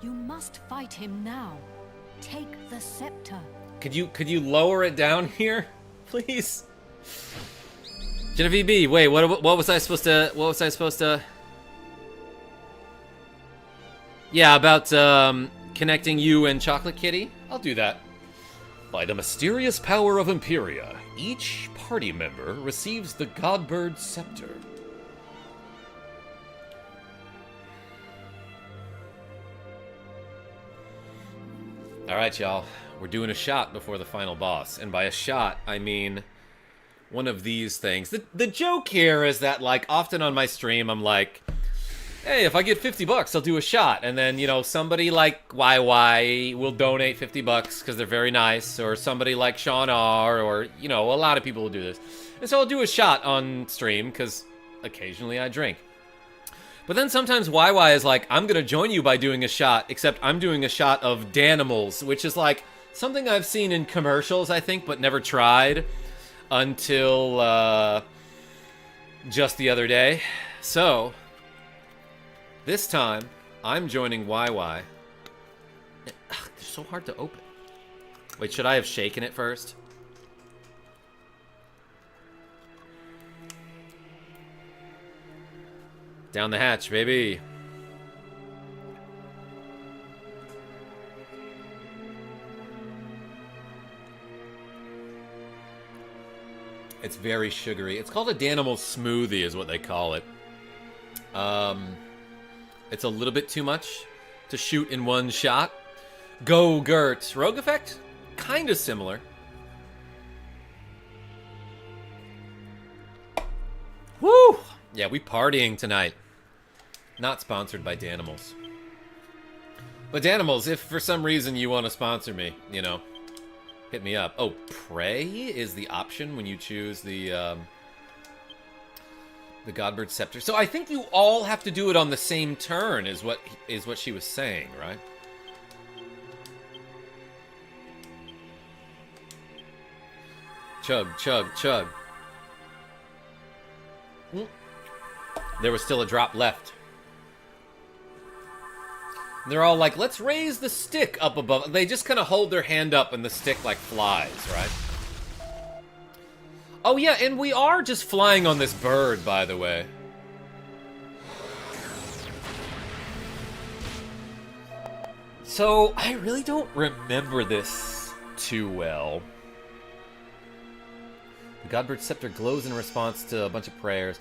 You must fight him now. Take the scepter. Could you lower it down here, please? Genevieve B, wait, what was I supposed to Yeah, about connecting you and Chocolate Kitty? I'll do that. By the mysterious power of Imperia, each party member receives the Godbird Scepter. Alright, y'all. We're doing a shot before the final boss. And by a shot, I mean one of these things. The joke here is that, like, often on my stream, I'm like, hey, if I get $50, I'll do a shot. And then, you know, somebody like YY will donate $50 because they're very nice. Or somebody like Sean R. Or, you know, a lot of people will do this. And so I'll do a shot on stream because occasionally I drink. But then sometimes YY is like, I'm going to join you by doing a shot, except I'm doing a shot of Danimals, which is like something I've seen in commercials, I think, but never tried until just the other day. So, this time, I'm joining YY. They're so hard to open. Wait, should I have shaken it first? Down the hatch, baby. It's very sugary. It's called a Danimal smoothie is what they call it. It's a little bit too much to shoot in one shot. Go Gert. Rogue Effect? Kind of similar. Woo! Yeah, we partying tonight. Not sponsored by Danimals. But Danimals, if for some reason you want to sponsor me, you know, hit me up. Oh, pray is the option when you choose the Godbird Scepter. So I think you all have to do it on the same turn, is what she was saying, right? Chug, chug, chug. There was still a drop left. They're all like, let's raise the stick up above. They just kind of hold their hand up and the stick like flies, right? Oh yeah, and we are just flying on this bird, by the way. So, I really don't remember this too well. The Godbird Scepter glows in response to a bunch of prayers.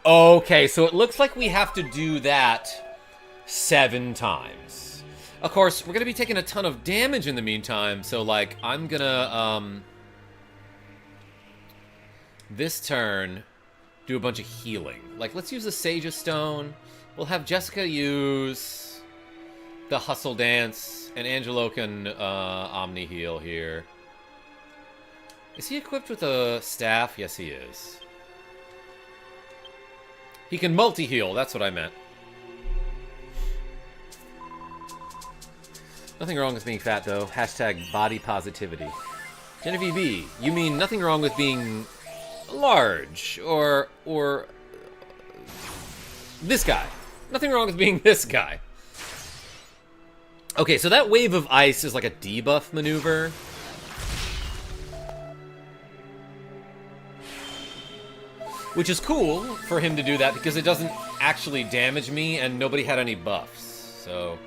Okay, so it looks like we have to do that 7 times. Of course, we're going to be taking a ton of damage in the meantime, so, like, I'm gonna, this turn, do a bunch of healing. Like, let's use the Sage's Stone. We'll have Jessica use the Hustle Dance, and Angelo can, Omni Heal here. Is he equipped with a staff? Yes, he is. He can multi-heal, that's what I meant. Nothing wrong with being fat, though. Hashtag body positivity. Genevieve B, you mean nothing wrong with being large, or this guy. Nothing wrong with being this guy. Okay, so that wave of ice is like a debuff maneuver. Which is cool for him to do that because it doesn't actually damage me and nobody had any buffs. So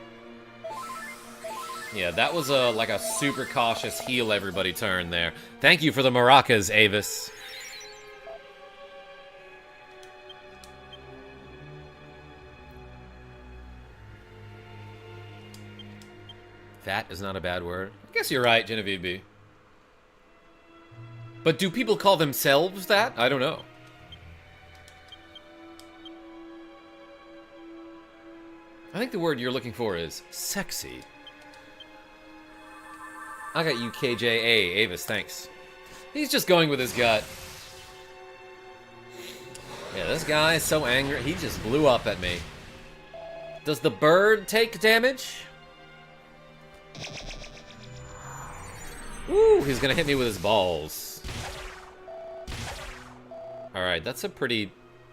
yeah, that was like a super cautious heal everybody turn there. Thank you for the maracas, Avis. Fat is not a bad word. I guess you're right, Genevieve B. But do people call themselves that? I don't know. I think the word you're looking for is sexy. I got you, KJA. Avis, thanks. He's just going with his gut. Yeah, this guy is so angry. He just blew up at me. Does the bird take damage? Woo, he's gonna hit me with his balls. Alright, that's a pretty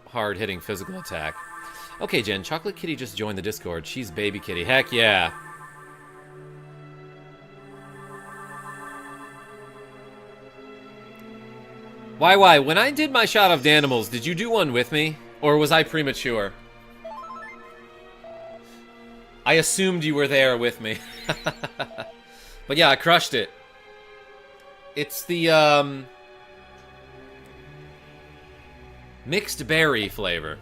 hard-hitting physical attack. Okay, Jen, Chocolate Kitty just joined the Discord. She's Baby Kitty. Heck yeah. Why? When I did my shot of Danimals, did you do one with me? Or was I premature? I assumed you were there with me. But yeah, I crushed it. It's the, mixed berry flavor.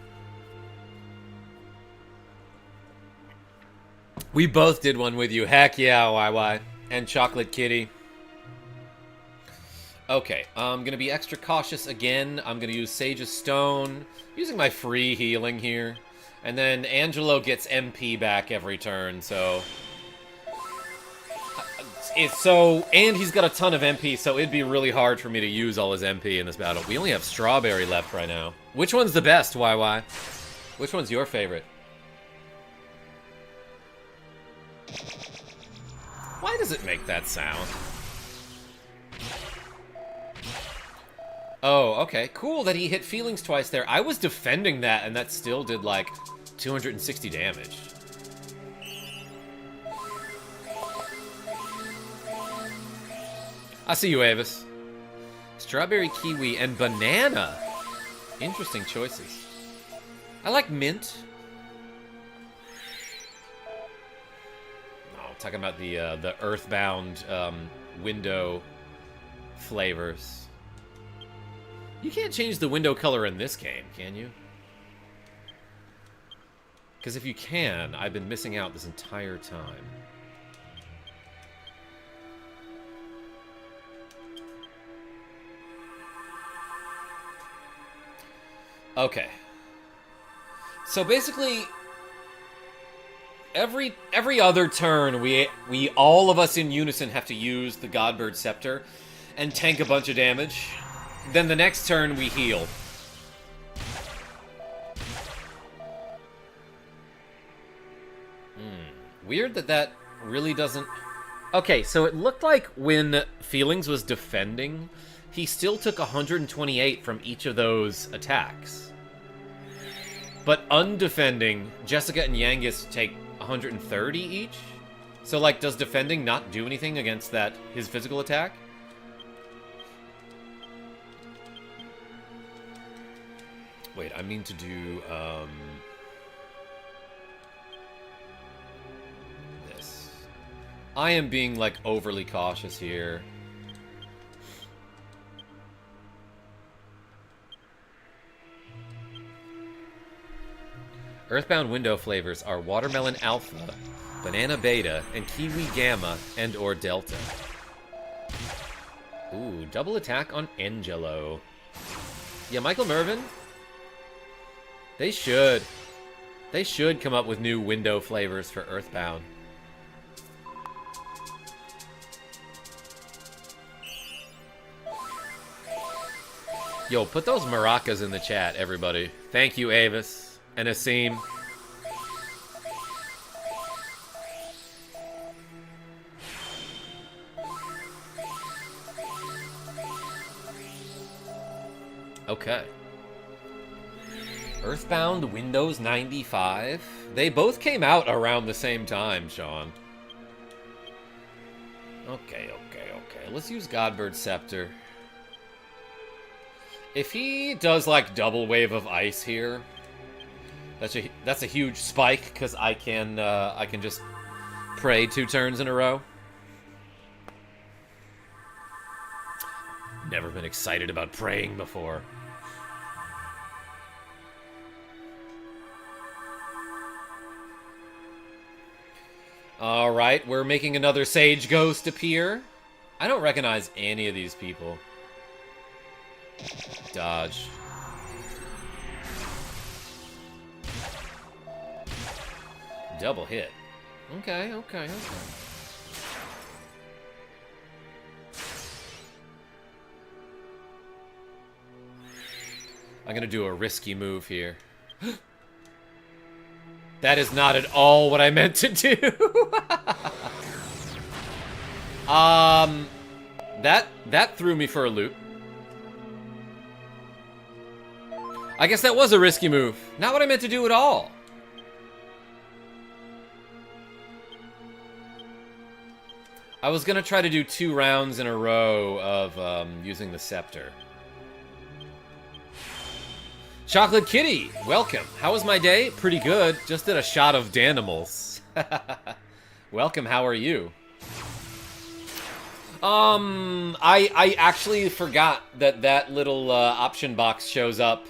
We both did one with you. Heck yeah, YY. And Chocolate Kitty. Okay, I'm going to be extra cautious again. I'm going to use Sage's Stone. Using my free healing here. And then Angelo gets MP back every turn, so... And he's got a ton of MP, so it'd be really hard for me to use all his MP in this battle. We only have Strawberry left right now. Which one's the best, YY? Which one's your favorite? Why does it make that sound? Oh, okay. Cool that he hit Feelings twice there. I was defending that, and that still did, like, 260 damage. I see you, Avis. Strawberry, kiwi, and banana. Interesting choices. I like mint. No, talking about the Earthbound window flavors. You can't change the window color in this game, can you? Because if you can, I've been missing out this entire time. Okay. So basically, every other turn, we all of us in unison have to use the Godbird Scepter and tank a bunch of damage. Then the next turn, we heal. Weird that really doesn't... Okay, so it looked like when Feelings was defending, he still took 128 from each of those attacks. But undefending, Jessica and Yangus take 130 each? So, like, does defending not do anything against his physical attack? Wait, I mean to do, this. I am being, like, overly cautious here. Earthbound window flavors are Watermelon Alpha, Banana Beta, and Kiwi Gamma and/or Delta. Ooh, double attack on Angelo. Yeah, Michael Mervin? They should. They should come up with new window flavors for Earthbound. Yo, put those maracas in the chat, everybody. Thank you, Avis. And Asim. Okay. Earthbound Windows 95? They both came out around the same time, Sean. Okay. Let's use Godbird Scepter. If he does, like, double wave of ice here... That's a huge spike, because I can just pray 2 turns in a row. Never been excited about praying before. Alright, we're making another Sage Ghost appear. I don't recognize any of these people. Dodge. Double hit. Okay. I'm gonna do a risky move here. That is not at all what I meant to do. That threw me for a loop. I guess that was a risky move. Not what I meant to do at all. I was gonna try to do 2 rounds in a row of using the scepter. Chocolate Kitty, welcome. How was my day? Pretty good. Just did a shot of Danimals. Welcome, how are you? I actually forgot that little option box shows up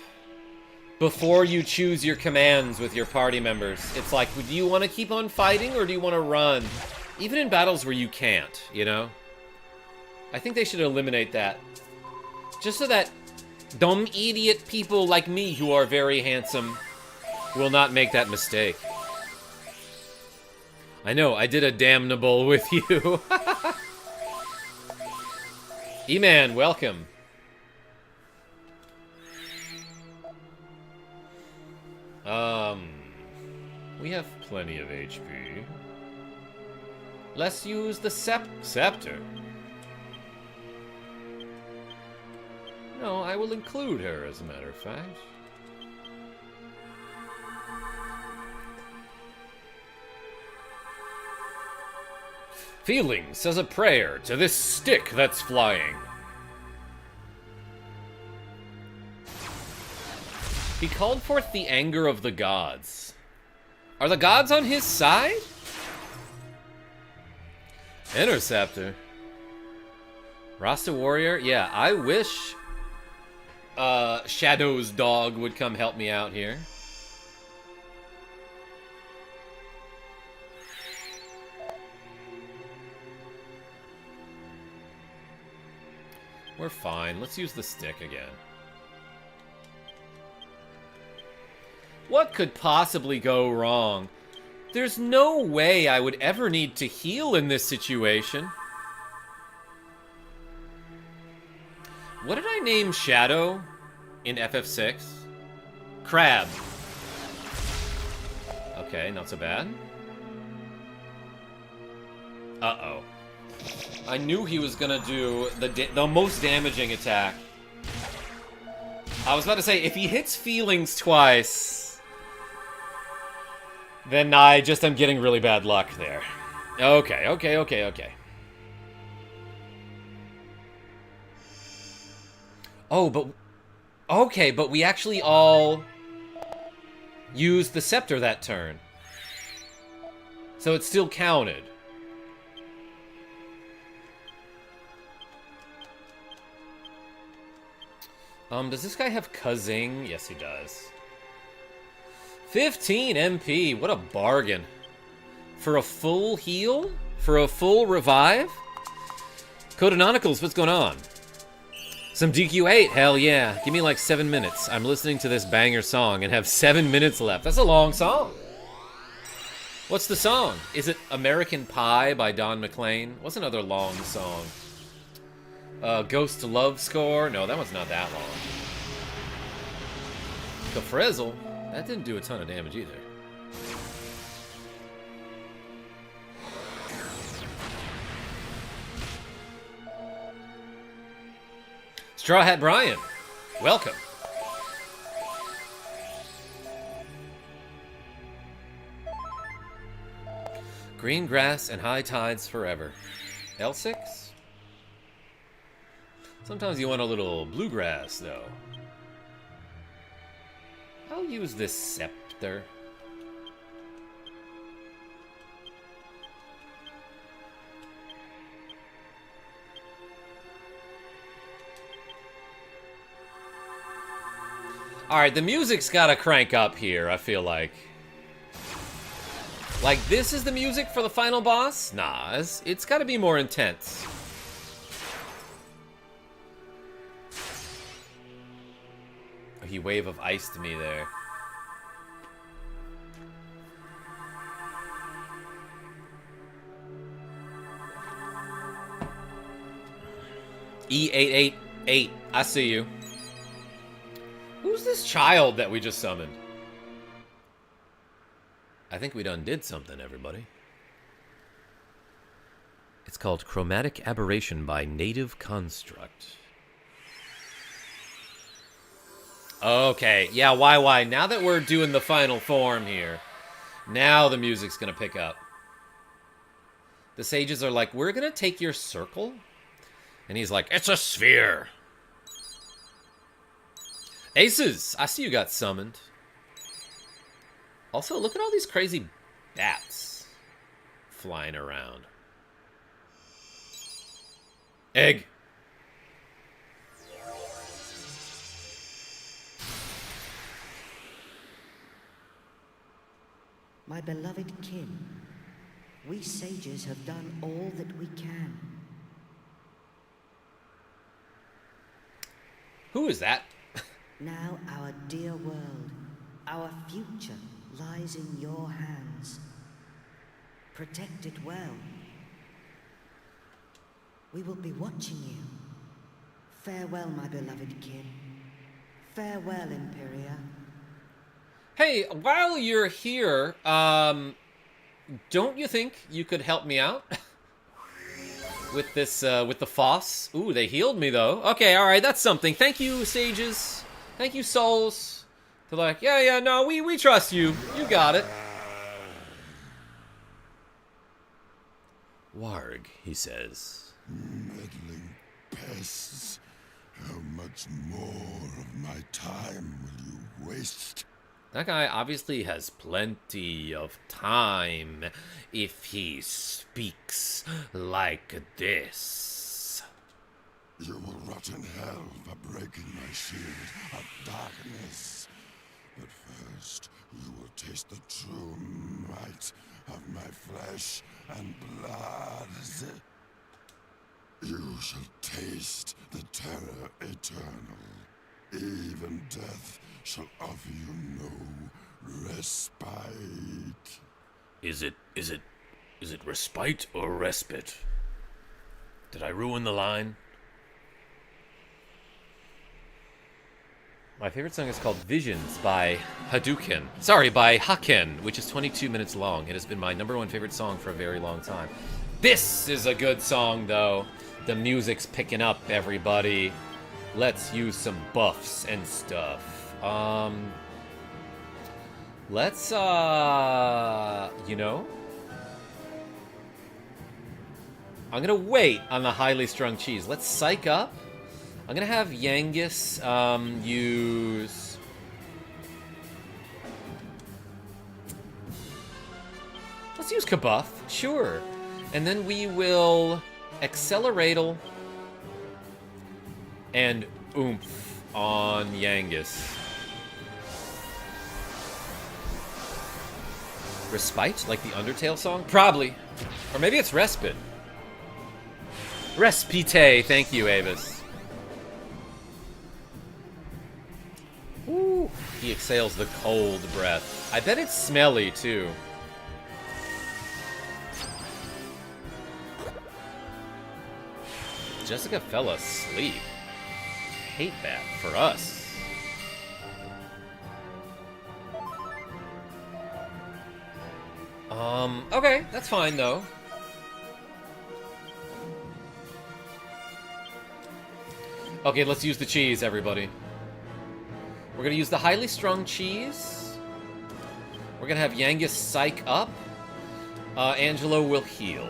before you choose your commands with your party members. It's like, do you want to keep on fighting or do you want to run? Even in battles where you can't, you know? I think they should eliminate that. Just so that dumb idiot people like me who are very handsome will not make that mistake. I know, I did a damnable with you. E-Man, welcome. We have plenty of HP. Let's use the scepter. No, I will include her, as a matter of fact. Feeling says a prayer to this stick that's flying. He called forth the anger of the gods. Are the gods on his side? Interceptor. Rasta Warrior? Yeah, I wish Shadow's dog would come help me out here. We're fine. Let's use the stick again. What could possibly go wrong? There's no way I would ever need to heal in this situation. What did I name Shadow in FF6? Crab. Okay, not so bad. Uh-oh. I knew he was gonna do the most damaging attack. I was about to say, if he hits feelings twice, then I just am getting really bad luck there. Okay. Oh, but... Okay, but we actually all used the scepter that turn. So it still counted. Does this guy have Kazing? Yes, he does. 15 MP. What a bargain. For a full heal? For a full revive? Codononicals, what's going on? Some DQ8? Hell yeah. Give me like 7 minutes. I'm listening to this banger song and have 7 minutes left. That's a long song. What's the song? Is it American Pie by Don McLean? What's another long song? Ghost Love Score? No, that one's not that long. Kafrezel? That didn't do a ton of damage either. Straw Hat Brian, welcome. Green grass and high tides forever. L6? Sometimes you want a little bluegrass, though. I'll use this scepter. Alright, the music's gotta crank up here, I feel like. Like, this is the music for the final boss? Nah, it's gotta be more intense. He wave of iced me there. E888. I see you. Who's this child that we just summoned? I think we done did something, everybody. It's called Chromatic Aberration by Native Construct. Okay, yeah, why? Now that we're doing the final form here, now the music's gonna pick up. The sages are like, we're gonna take your circle? And he's like, it's a sphere! Aces! I see you got summoned. Also, look at all these crazy bats flying around. Egg! My beloved kin, we sages have done all that we can. Who is that? Now our dear world, our future lies in your hands. Protect it well. We will be watching you. Farewell, my beloved kin. Farewell, Imperia. Hey, while you're here, don't you think you could help me out? With this, with the Foss? Ooh, they healed me, though. Okay, alright, that's something. Thank you, sages. Thank you, souls. They're like, yeah, no, we trust you. You got it. Warg, he says. Meddling pests. How much more of my time will you waste? That guy obviously has plenty of time if he speaks like this. You will rot in hell for breaking my shield of darkness. But first, you will taste the true might of my flesh and blood. You shall taste the terror eternal. Even death shall offer you no respite. Is it respite or respite? Did I ruin the line? My favorite song is called Visions by Hadouken. Sorry, by Haken, which is 22 minutes long. It has been my #1 favorite song for a very long time. This is a good song, though. The music's picking up, everybody. Let's use some buffs and stuff. Let's, you know? I'm gonna wait on the highly strung cheese. Let's psych up. I'm gonna have Yangus use... Let's use Kabuff, sure. And then we will Acceleratal and Oomph on Yangus. Respite, like the Undertale song? Probably. Or maybe it's Respite. Respite, thank you, Avis. Ooh, he exhales the cold breath. I bet it's smelly, too. Jessica fell asleep. Hate that for us. Okay, that's fine, though. Okay, let's use the cheese, everybody. We're gonna use the highly strung cheese. We're gonna have Yangus psych up. Angelo will heal.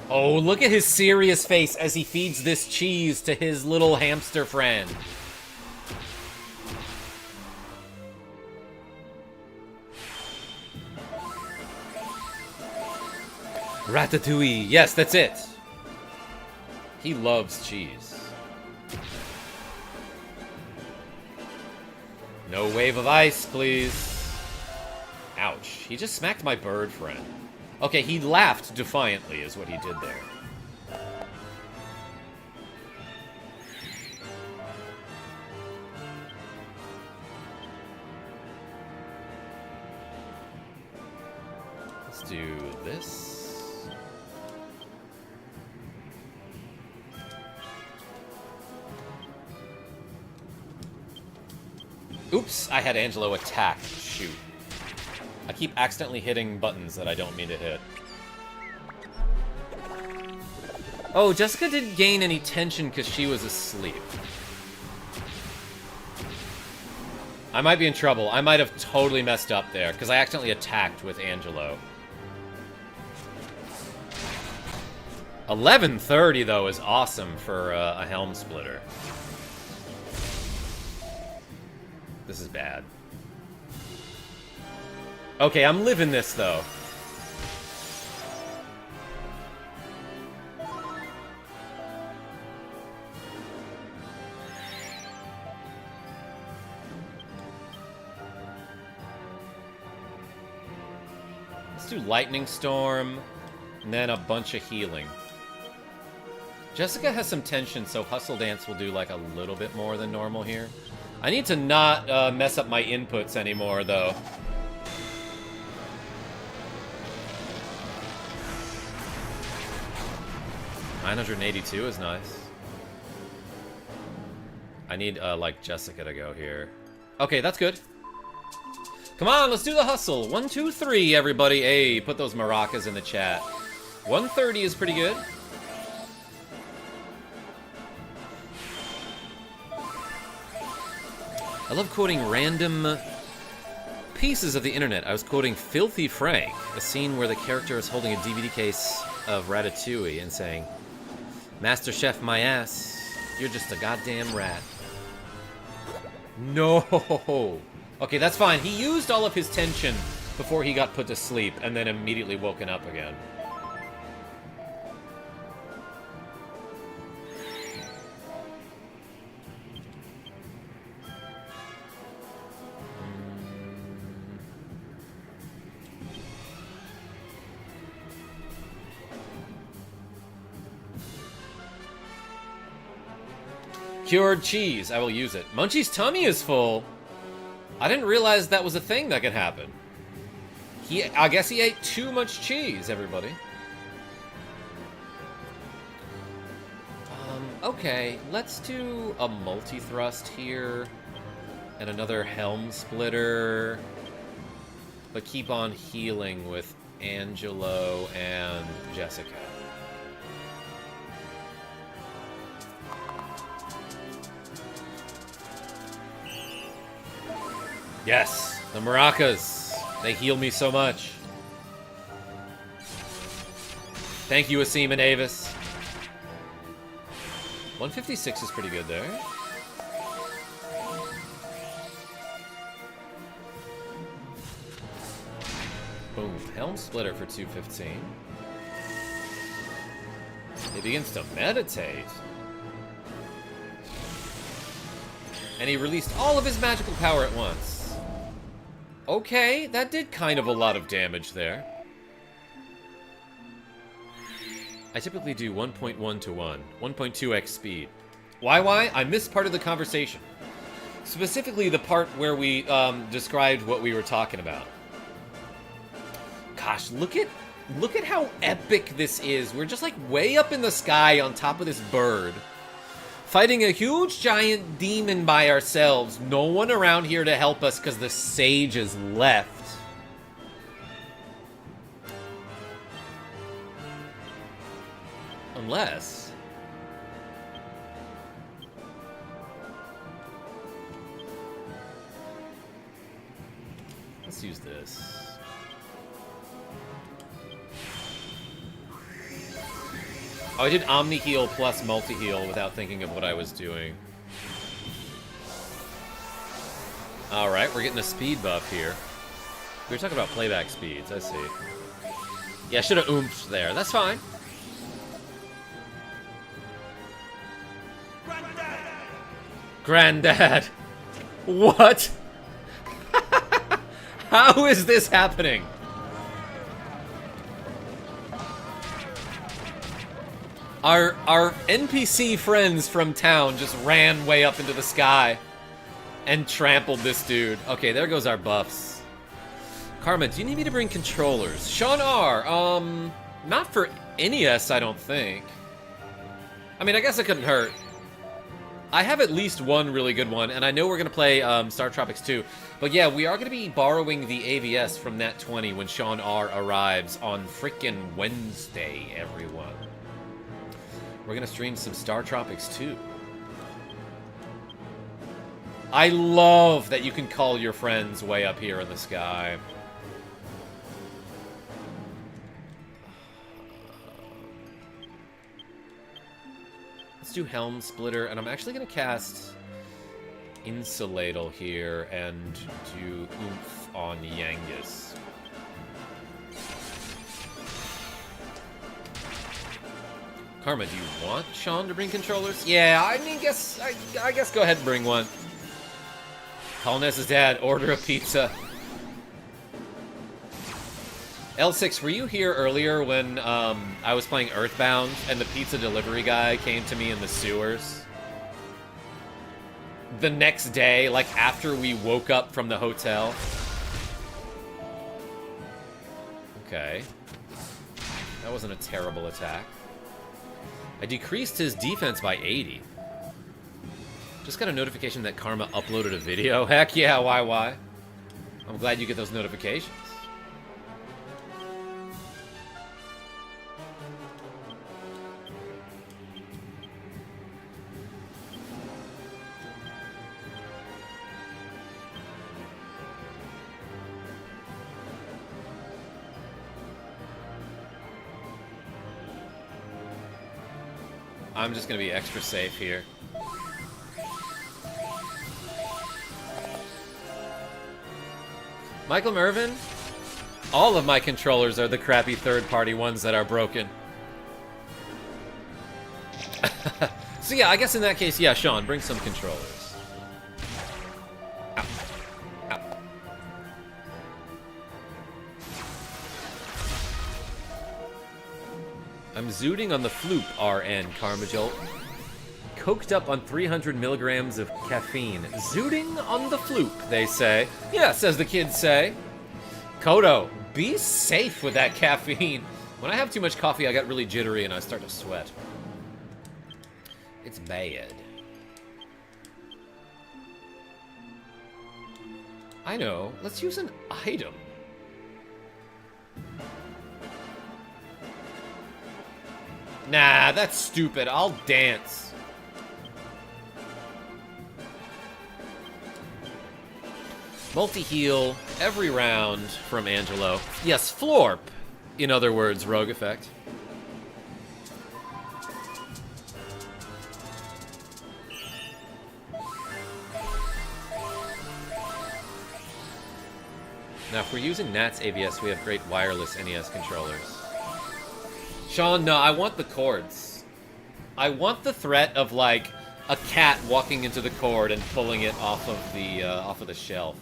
Oh, look at his serious face as he feeds this cheese to his little hamster friend. Ratatouille. Yes, that's it. He loves cheese. No wave of ice, please. Ouch. He just smacked my bird friend. Okay, he laughed defiantly is what he did there. Let's do this. Oops, I had Angelo attack. Shoot. I keep accidentally hitting buttons that I don't mean to hit. Oh, Jessica didn't gain any tension because she was asleep. I might be in trouble. I might have totally messed up there because I accidentally attacked with Angelo. 11:30 though is awesome for a helm splitter. This is bad. Okay, I'm living this, though. Let's do Lightning Storm, and then a bunch of healing. Jessica has some tension, so Hustle Dance will do, like, a little bit more than normal here. I need to not mess up my inputs anymore, though. $982 is nice. I need, like, Jessica to go here. Okay, that's good. Come on, let's do the hustle. 1, 2, 3, everybody. Hey, put those maracas in the chat. 130 is pretty good. I love quoting random pieces of the internet. I was quoting Filthy Frank, a scene where the character is holding a DVD case of Ratatouille and saying, "Master Chef, my ass, you're just a goddamn rat." No! Okay, that's fine. He used all of his tension before he got put to sleep and then immediately woken up again. Cured cheese. I will use it. Munchie's tummy is full. I didn't realize that was a thing that could happen. I guess he ate too much cheese, everybody. Okay, let's do a multi-thrust here. And another helm splitter. But keep on healing with Angelo and Jessica. Yes, the maracas. They heal me so much. Thank you, Asim and Avis. 156 is pretty good there. Boom. Helm Splitter for 215. He begins to meditate. And he released all of his magical power at once. Okay, that did kind of a lot of damage there. I typically do 1.1 to 1, 1.2x speed. Why? I missed part of the conversation. Specifically the part where we described what we were talking about. Gosh, look at how epic this is. We're just like way up in the sky on top of this bird. Fighting a huge giant demon by ourselves. No one around here to help us because the sage is left. Unless... let's use this. Oh, I did Omni Heal plus Multi Heal without thinking of what I was doing. Alright, we're getting a speed buff here. We were talking about playback speeds, I see. Yeah, I should have oomphed there. That's fine. Granddad! What? How is this happening? Our NPC friends from town just ran way up into the sky and trampled this dude. Okay, there goes our buffs. Karma, do you need me to bring controllers? Sean R, not for NES, I don't think. I mean, I guess it couldn't hurt. I have at least one really good one, and I know we're going to play Star Tropics 2. But yeah, we are going to be borrowing the AVS from Nat 20 when Sean R arrives on frickin' Wednesday, everyone. We're going to stream some Star Tropics 2. I love that you can call your friends way up here in the sky. Let's do Helm Splitter, and I'm actually going to cast Insulatal here and do Oomph on Yangus. Karma, do you want Sean to bring controllers? Yeah, I mean, I guess go ahead and bring one. Call Ness's dad, order a pizza. L6, were you here earlier when I was playing Earthbound and the pizza delivery guy came to me in the sewers? The next day, like after we woke up from the hotel. Okay. That wasn't a terrible attack. I decreased his defense by 80. Just got a notification that Karma uploaded a video. Heck yeah, why? I'm glad you get those notifications. I'm just gonna be extra safe here. Michael Mervin, all of my controllers are the crappy third-party ones that are broken. So yeah, I guess in that case, yeah, Sean, bring some controllers. Ow. Ow. I'm zooting on the floop, RN KarmaJolt. coked up on 300 milligrams of caffeine. Zooting on the floop, they say. Yes, as the kids say. Kodo, be safe with that caffeine. When I have too much coffee, I get really jittery and I start to sweat. It's bad. I know. Let's use an item. Nah, that's stupid. I'll dance. Multi-heal every round from Angelo. Yes, Florp. In other words, rogue effect. Now, if we're using Nat's ABS, we have great wireless NES controllers. Sean, no, I want the cords. I want the threat of, like, a cat walking into the cord and pulling it off of the shelf.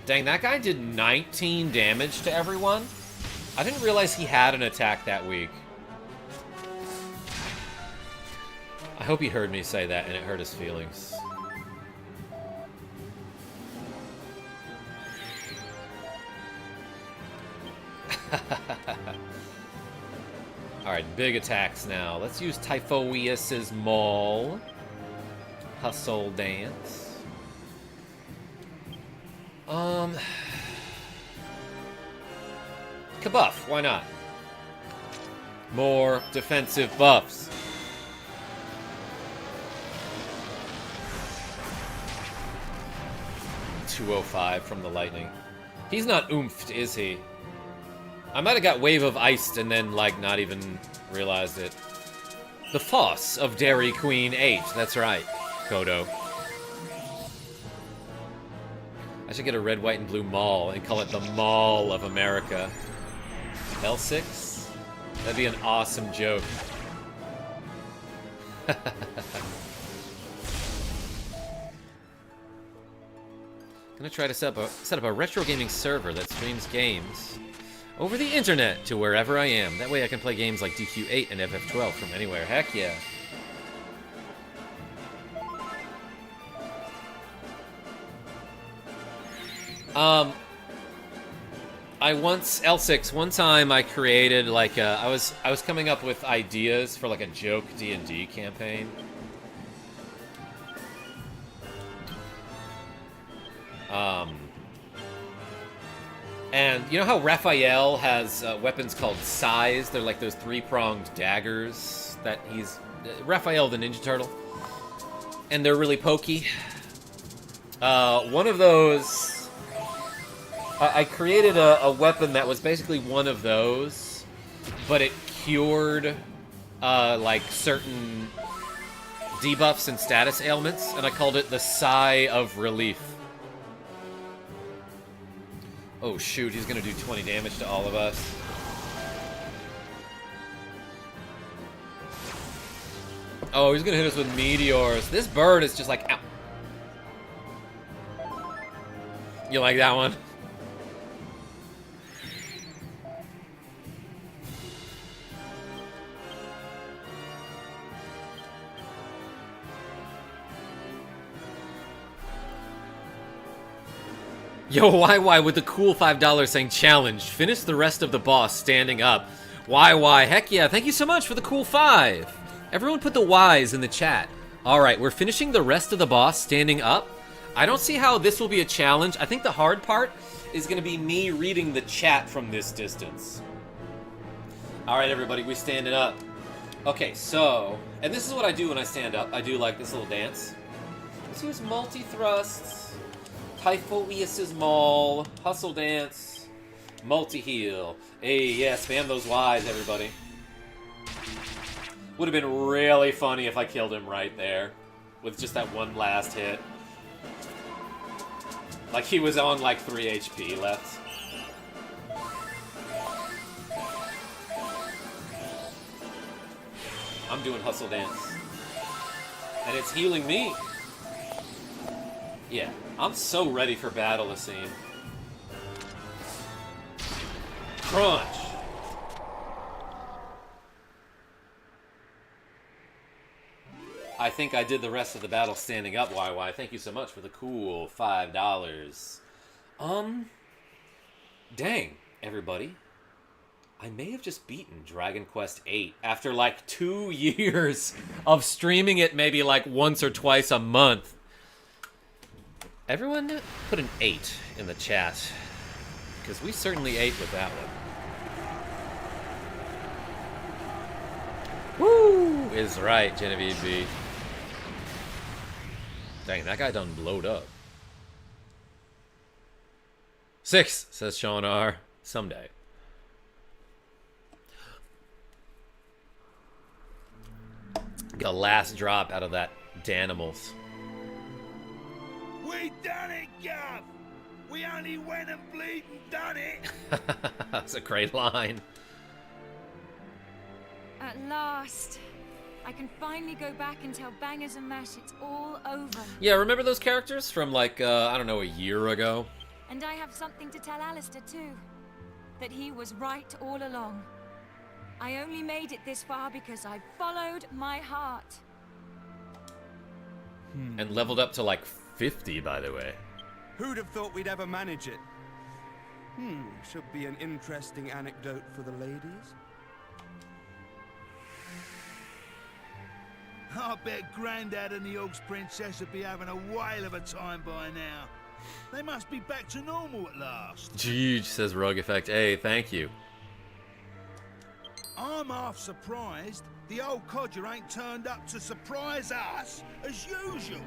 Dang, that guy did 19 damage to everyone? I didn't realize he had an attack that weak. I hope he heard me say that and it hurt his feelings. Alright, big attacks now. Let's use Typhoeus' Maul. Hustle Dance. Kabuff, why not? More defensive buffs. .205 from the lightning. He's not oomphed, is he? I might have got Wave of Iced and then, like, not even realized it. The Foss of Dairy Queen 8. That's right, Kodo. I should get a red, white, and blue mall and call it the Mall of America. L6? That'd be an awesome joke. Gonna try to set up a retro gaming server that streams games over the internet to wherever I am. That way I can play games like DQ8 and FF12 from anywhere. Heck yeah. One time I created like I was coming up with ideas for like a joke D&D campaign. And you know how Raphael has weapons called sais? They're like those three-pronged daggers that he's... Raphael the Ninja Turtle. And they're really pokey. One of those... I created a weapon that was basically one of those, but it cured, like, certain debuffs and status ailments, and I called it the Sigh of Relief. Oh shoot, he's gonna do 20 damage to all of us. Oh, he's gonna hit us with meteors. This bird is just like, ow. You like that one? Yo, YY with the cool $5 saying challenge. Finish the rest of the boss standing up. YY, heck yeah, thank you so much for the cool 5. Everyone put the Y's in the chat. Alright, we're finishing the rest of the boss standing up. I don't see how this will be a challenge. I think the hard part is going to be me reading the chat from this distance. Alright everybody, we standing up. Okay, so, and this is what I do when I stand up. I do like this little dance. Let's use multi-thrusts. Typhoeus' Maul, Hustle Dance, Multi-Heal. Hey, yeah, spam those Ys, everybody. Would have been really funny if I killed him right there. With just that one last hit. Like he was on like 3 HP left. I'm doing Hustle Dance. And it's healing me. Yeah. I'm so ready for battle, Asim. Crunch! I think I did the rest of the battle standing up, YY. Thank you so much for the cool $5. Dang, everybody. I may have just beaten Dragon Quest VIII after like 2 years of streaming it maybe like once or twice a month. Everyone put an 8 in the chat, because we certainly ate with that one. Woo! Is right, Genevieve B. Dang, that guy done blowed up. 6, says Sean R. Someday. Got a last drop out of that Danimals. We done it, Gav! We only went and bleeding done it! That's a great line. At last, I can finally go back and tell Bangers and Mash it's all over. Yeah, remember those characters from like, I don't know, a year ago? And I have something to tell Alistair too. That he was right all along. I only made it this far because I followed my heart. And leveled up to like 50, by the way. Who'd have thought we'd ever manage it? Should be an interesting anecdote for the ladies. I bet Grandad and the Og's Princess would be having a whale of a time by now. They must be back to normal at last. Jeez, says Rogue Effect. Hey, thank you. I'm half surprised the old codger ain't turned up to surprise us as usual.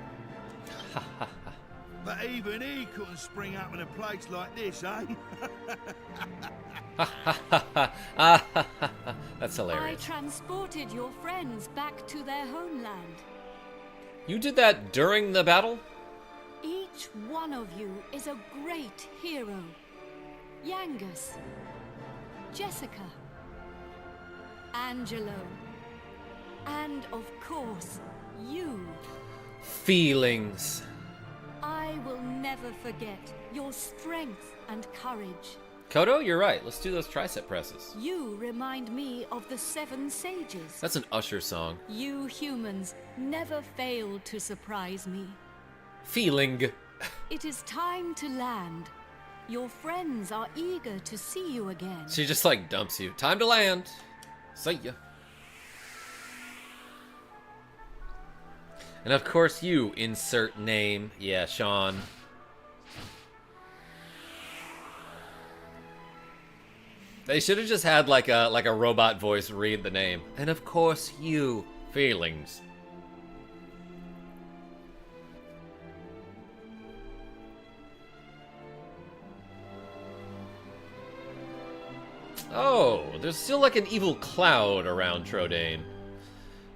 But even he couldn't spring up in a place like this, eh? That's I hilarious. transported your friends back to their homeland. You did that during the battle? Each one of you is a great hero. Yangus, Jessica, Angelo, and of course, you. Feelings. I will never forget your strength and courage. Kodo, you're right. Let's do those tricep presses. You remind me of the 7 sages. That's an Usher song. You humans never fail to surprise me. Feeling. It is time to land. Your friends are eager to see you again. She just like dumps you. Time to land. See ya. And of course you insert name. Yeah, Sean. They should have just had like a robot voice read the name. And of course you. Feelings. Oh, there's still like an evil cloud around Trodain.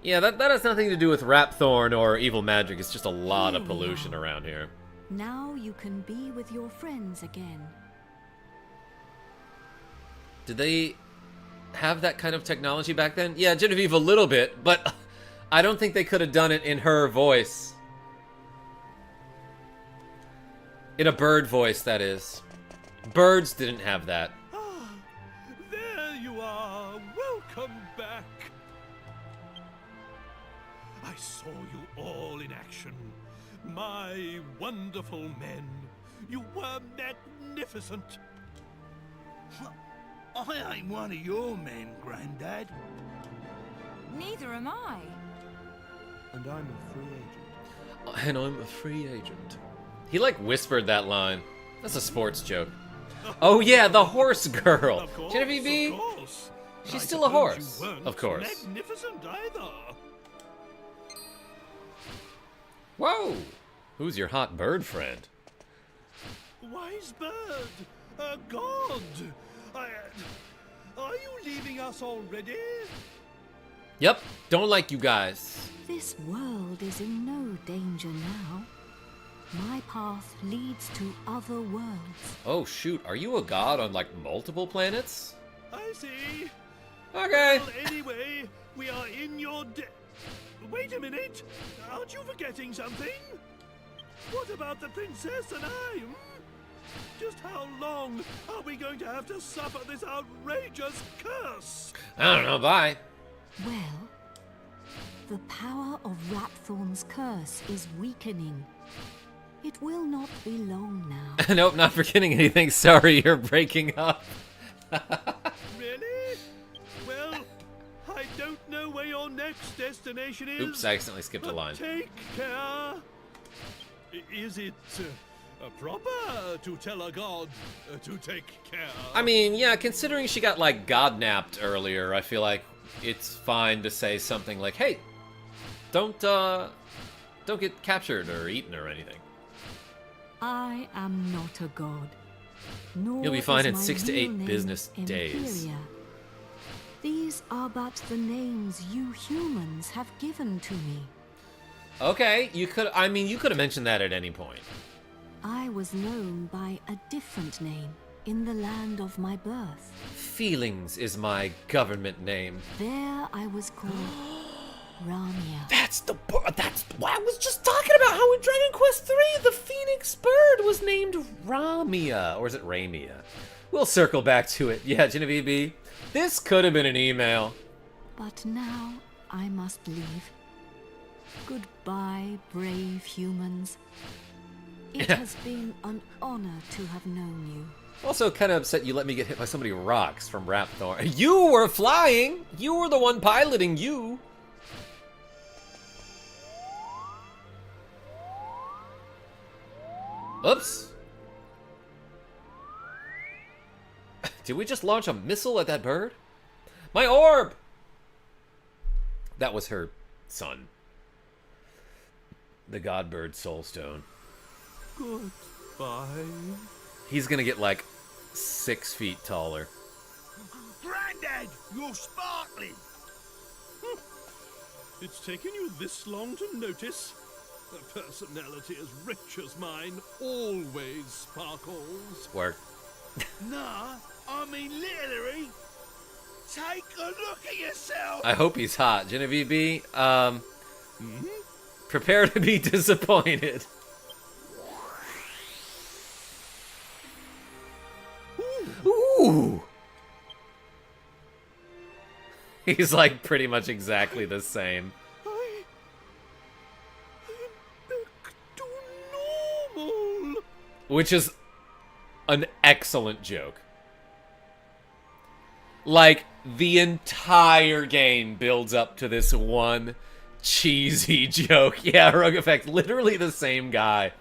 Yeah, that has nothing to do with Rapthorn or evil magic. It's just a lot of pollution around here. Now you can be with your friends again. Did they have that kind of technology back then? Yeah, Genevieve a little bit, but I don't think they could have done it in her voice. In a bird voice, that is. Birds didn't have that. There you are. Welcome back. I saw you all in action. My wonderful men. You were magnificent. I ain't one of your men, Grandad. Neither am I. And I'm a free agent. And I'm a free agent. He like whispered that line. That's a sports joke. Oh yeah, the horse girl. Of course, Genevieve B? of course. She's I still a suppose horse. you weren't Of course. magnificent either. Whoa! Who's your hot bird friend? Wise bird, a god. Are you leaving us already? Yep, don't like you guys. This world is in no danger now. My path leads to other worlds. Oh shoot, are you a god on like multiple planets? I see. Okay. Well, anyway, we are in your Wait a minute. Aren't you forgetting something? What about the princess and I? Just how long are we going to have to suffer this outrageous curse? I don't know, bye. Well, The power of Rapthorn's curse is weakening. It will not be long now. Nope, not forgetting anything. Sorry, you're breaking up. Really? Well, I don't know where your next destination is. Oops, I accidentally skipped a but line. Take care. Is it proper to tell a god to take care? I mean, yeah, considering she got, like, god-napped earlier, I feel like it's fine to say something like, hey, don't get captured or eaten or anything. I am not a god. Nor You'll be fine is in my 6 to 8 real name business days. Imperia. These are but the names you humans have given to me. Okay, you could have mentioned that at any point. I was known by a different name in the land of my birth. Feelings is my government name. There I was called Ramia. That's what I was just talking about, how in Dragon Quest III, the Phoenix bird was named Ramia. Or is it Ramia? We'll circle back to it. Yeah, Genevieve B, this could have been an email. But now I must leave. Goodbye, brave humans. It has been an honor to have known you. Also kind of upset you let me get hit by so many rocks from Rapthorn. You were flying! You were the one piloting you! Oops! Did we just launch a missile at that bird? My orb! That was her son. The Godbird Soulstone. Goodbye. He's gonna get like 6 feet taller. Granddad, you're sparkling. It's taken you this long to notice. A personality as rich as mine always sparkles. Work. Nah, I mean literally. Take a look at yourself. I hope he's hot. Genevieve B, prepare to be disappointed. Ooh. He's like pretty much exactly the same. I'm back to normal. Which is an excellent joke. Like, the entire game builds up to this one cheesy joke. Yeah, Rogue Effect, literally the same guy.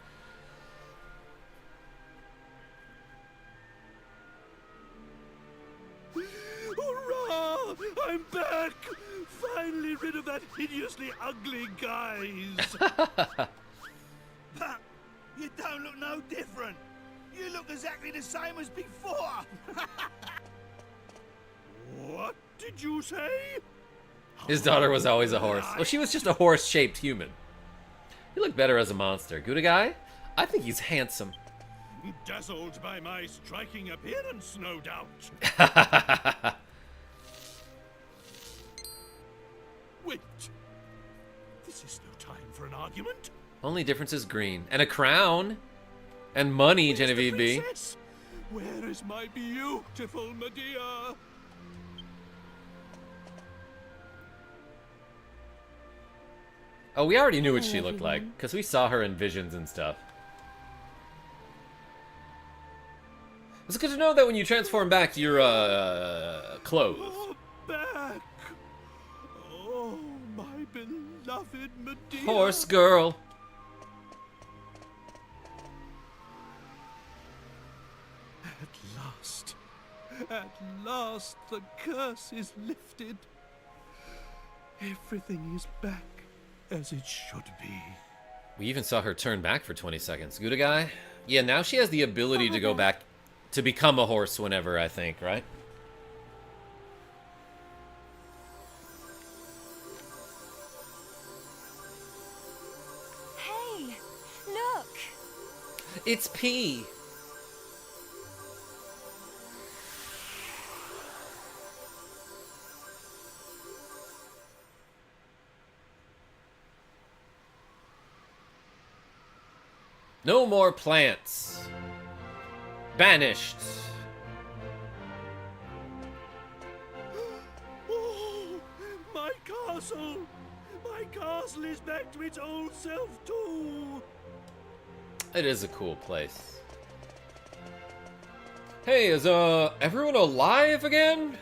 Hurrah! I'm back! Finally rid of that hideously ugly guise. But you don't look no different. You look exactly the same as before. What did you say? His daughter was always a horse. Well, she was just a horse-shaped human. You look better as a monster. Gouda guy? I think he's handsome. Dazzled by my striking appearance, no doubt. Wait. This is no time for an argument. Only difference is green. And a crown. And money, Where's the Genevieve B. princess? Where is my beautiful Medea? Oh, we already knew what she looked like, because we saw her in visions and stuff. It's good to know that when you transform back, you're, clothed. Oh, back. Oh, my beloved Medea. Horse girl. At last, the curse is lifted. Everything is back as it should be. We even saw her turn back for 20 seconds. Gouda guy? Yeah, now she has the ability to go back to become a horse whenever, I think, right? Hey, look! It's P. No more plants. Banished. Oh, my castle! My castle is back to its old self too. It is a cool place. Hey, is everyone alive again?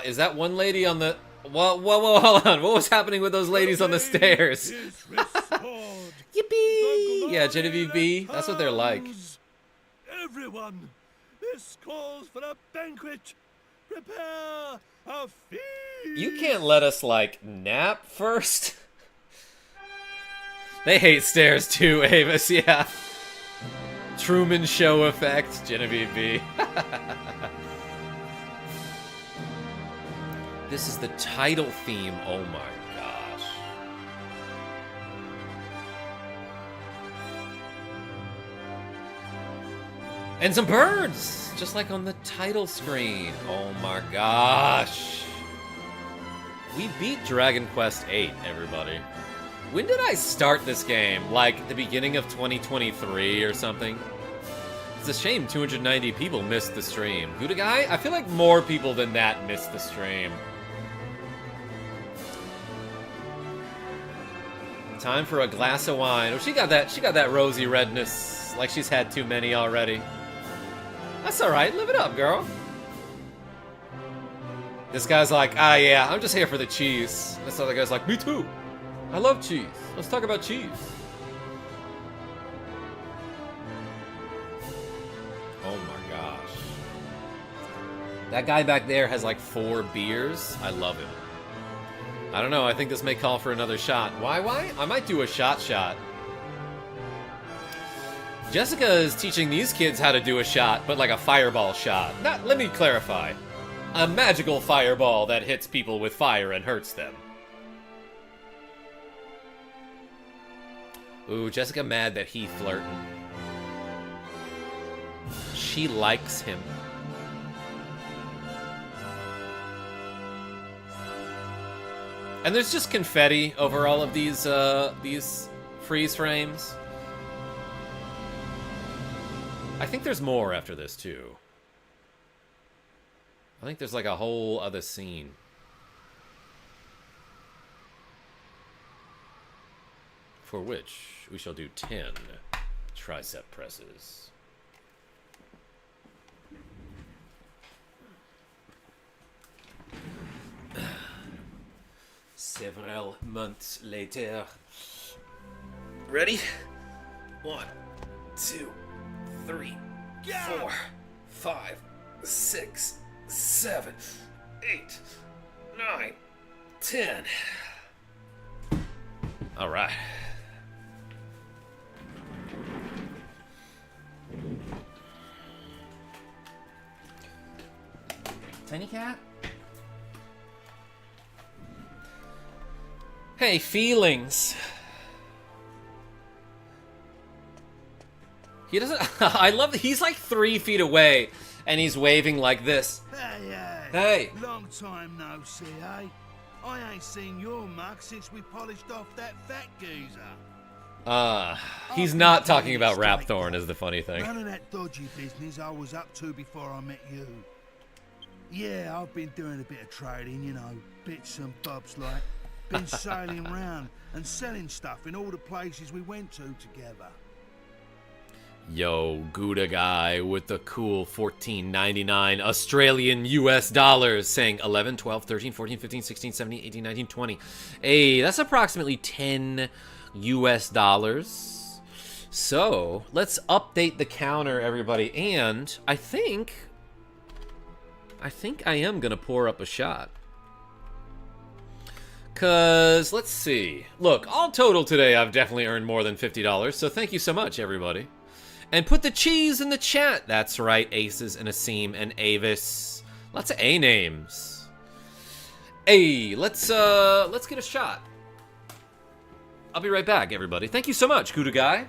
Is that one lady on the... Whoa, hold on. What was happening with those ladies on the stairs? Yippee! Yeah, Genevieve B. That's what they're like. Everyone, this calls for a banquet. Prepare a feast. You can't let us, like, nap first? They hate stairs too, Avis, yeah. Truman Show effect, Genevieve B. This is the title theme, oh my gosh. And some birds, just like on the title screen. Oh my gosh. We beat Dragon Quest VIII, everybody. When did I start this game? Like, the beginning of 2023 or something? It's a shame 290 people missed the stream. Gouda Guy? I feel like more people than that missed the stream. Time for a glass of wine. Oh, she got that rosy redness, like she's had too many already. That's alright, live it up, girl. This guy's like, ah yeah, I'm just here for the cheese. This other guy's like, me too. I love cheese. Let's talk about cheese. Oh my gosh. That guy back there has like 4 beers. I love him. I don't know, I think this may call for another shot. Why? I might do a shot. Jessica is teaching these kids how to do a shot, but like a fireball shot. Let me clarify. A magical fireball that hits people with fire and hurts them. Ooh, Jessica mad that he flirting. She likes him. And there's just confetti over all of these freeze frames. I think there's more after this, too. I think there's like a whole other scene. For which we shall do 10 tricep presses. Several months later. Ready? 1, 2, 3, 4, 5, 6, 7, 8, 9, 10. All right. Tiny cat? Hey, feelings. He doesn't... I love that he's like 3 feet away, and he's waving like this. Hey. Long time no see, eh? I ain't seen your mug since we polished off that fat geezer. He's not talking about Rapthorn is the funny thing. None of that dodgy business I was up to before I met you. Yeah, I've been doing a bit of trading, you know, bits and bobs like. Been sailing around and selling stuff in all the places we went to together. Yo, Gouda guy with the cool $14.99 Australian US dollars saying 11, 12, 13, 14, 15, 16, 17, 18, 19, 20. Hey, that's approximately 10 US dollars. So, let's update the counter, everybody. And I think I am going to pour up a shot. Because, let's see. Look, all total today, I've definitely earned more than $50, so thank you so much, everybody. And put the cheese in the chat. That's right, Aces and Asim and Avis. Lots of A names. Hey, let's get a shot. I'll be right back, everybody. Thank you so much, Gouda Guy.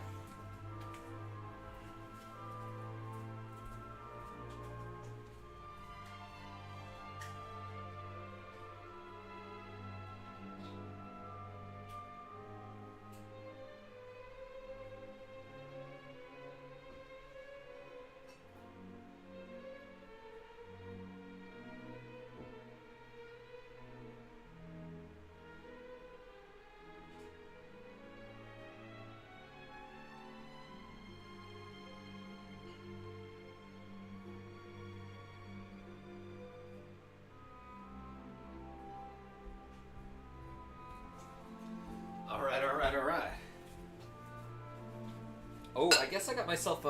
Alright. Oh, I guess I got myself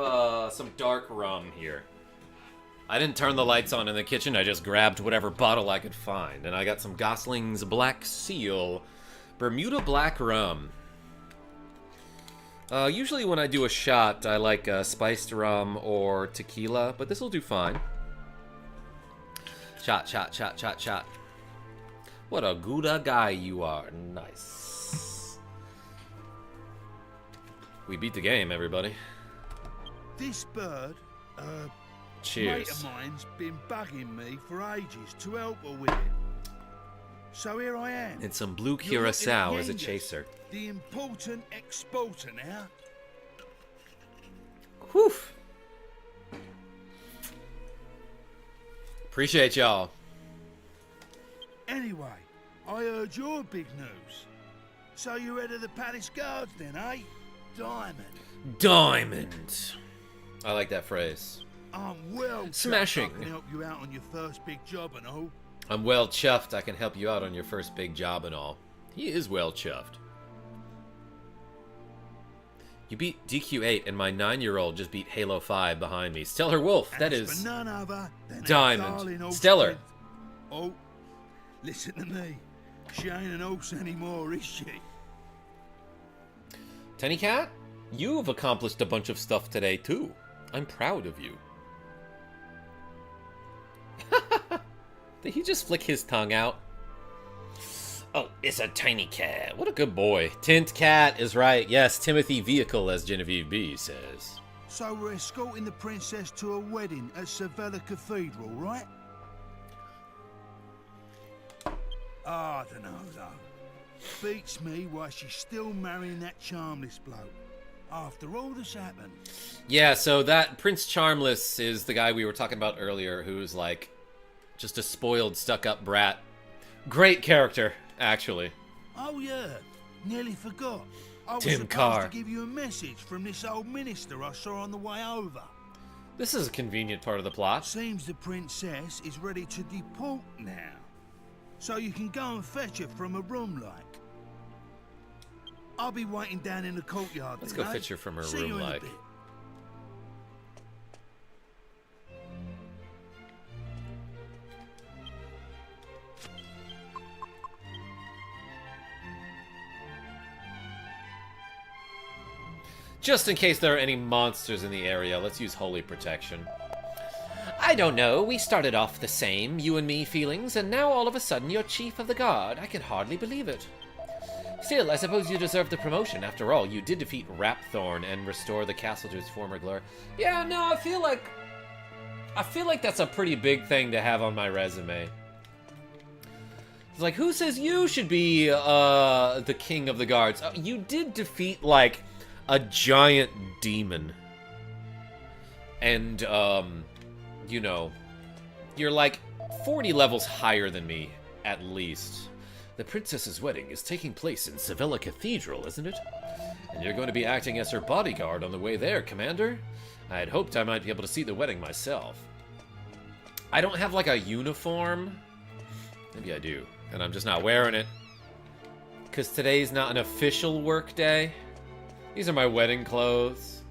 some dark rum here. I didn't turn the lights on in the kitchen, I just grabbed whatever bottle I could find. And I got some Gosling's Black Seal Bermuda Black Rum. Usually when I do a shot, I like spiced rum or tequila, but this will do fine. Shot, shot, shot, shot, shot. What a good guy you are. Nice. We beat the game, everybody. This bird, Cheers. mate of mine's been bugging me for ages to help her with it. So here I am. And some blue You're looking at curacao as a Genghis, chaser. The important exporter now. Whew. Appreciate y'all. Anyway, I heard your big news. So you're head of the palace guards then, eh? Diamond. Diamond. I like that phrase. I'm well Smashing. chuffed I can help you out on your first big job and all. I'm well chuffed I can help you out on your first big job and all. He is well chuffed. You beat DQ8 and my 9-year-old just beat Halo 5 behind me. Stellar Wolf, And that it's is for none other than that Diamond. darling horse Stellar. friend. Oh, listen to me. She ain't an horse anymore, is she? Tenny Cat, you've accomplished a bunch of stuff today too. I'm proud of you. Did he just flick his tongue out? Oh, it's a tiny cat. What a good boy. Tint Cat is right. Yes, Timothy Vehicle, as Genevieve B says. So we're escorting the princess to a wedding at Sevilla Cathedral, right? I don't know, though. Beats me why she's still marrying that charmless bloke. After all this happened. Yeah, so that Prince Charmless is the guy we were talking about earlier, who's like just a spoiled, stuck-up brat. Great character, actually. Oh, yeah. Nearly forgot. I was Tim supposed Carr. to give you a message from this old minister I saw on the way over. This is a convenient part of the plot. Seems the princess is ready to deport now. So you can go and fetch her from her room, like. I'll be waiting down in the courtyard. Let's then, go eh? fetch her from her See room, you in a like. bit. Just in case there are any monsters in the area, let's use Holy Protection. I don't know, we started off the same, you and me feelings, and now all of a sudden you're chief of the guard. I can hardly believe it. Still, I suppose you deserve the promotion. After all, you did defeat Rapthorn and restore the castle to its former glory. Yeah, no, I feel like that's a pretty big thing to have on my resume. It's like, who says you should be the king of the guards? You did defeat, like, a giant demon. And, you know, you're like 40 levels higher than me, at least. The princess's wedding is taking place in Sevilla Cathedral, isn't it? And you're going to be acting as her bodyguard on the way there, Commander? I had hoped I might be able to see the wedding myself. I don't have, like, a uniform. Maybe I do, and I'm just not wearing it. Because today's not an official work day. These are my wedding clothes.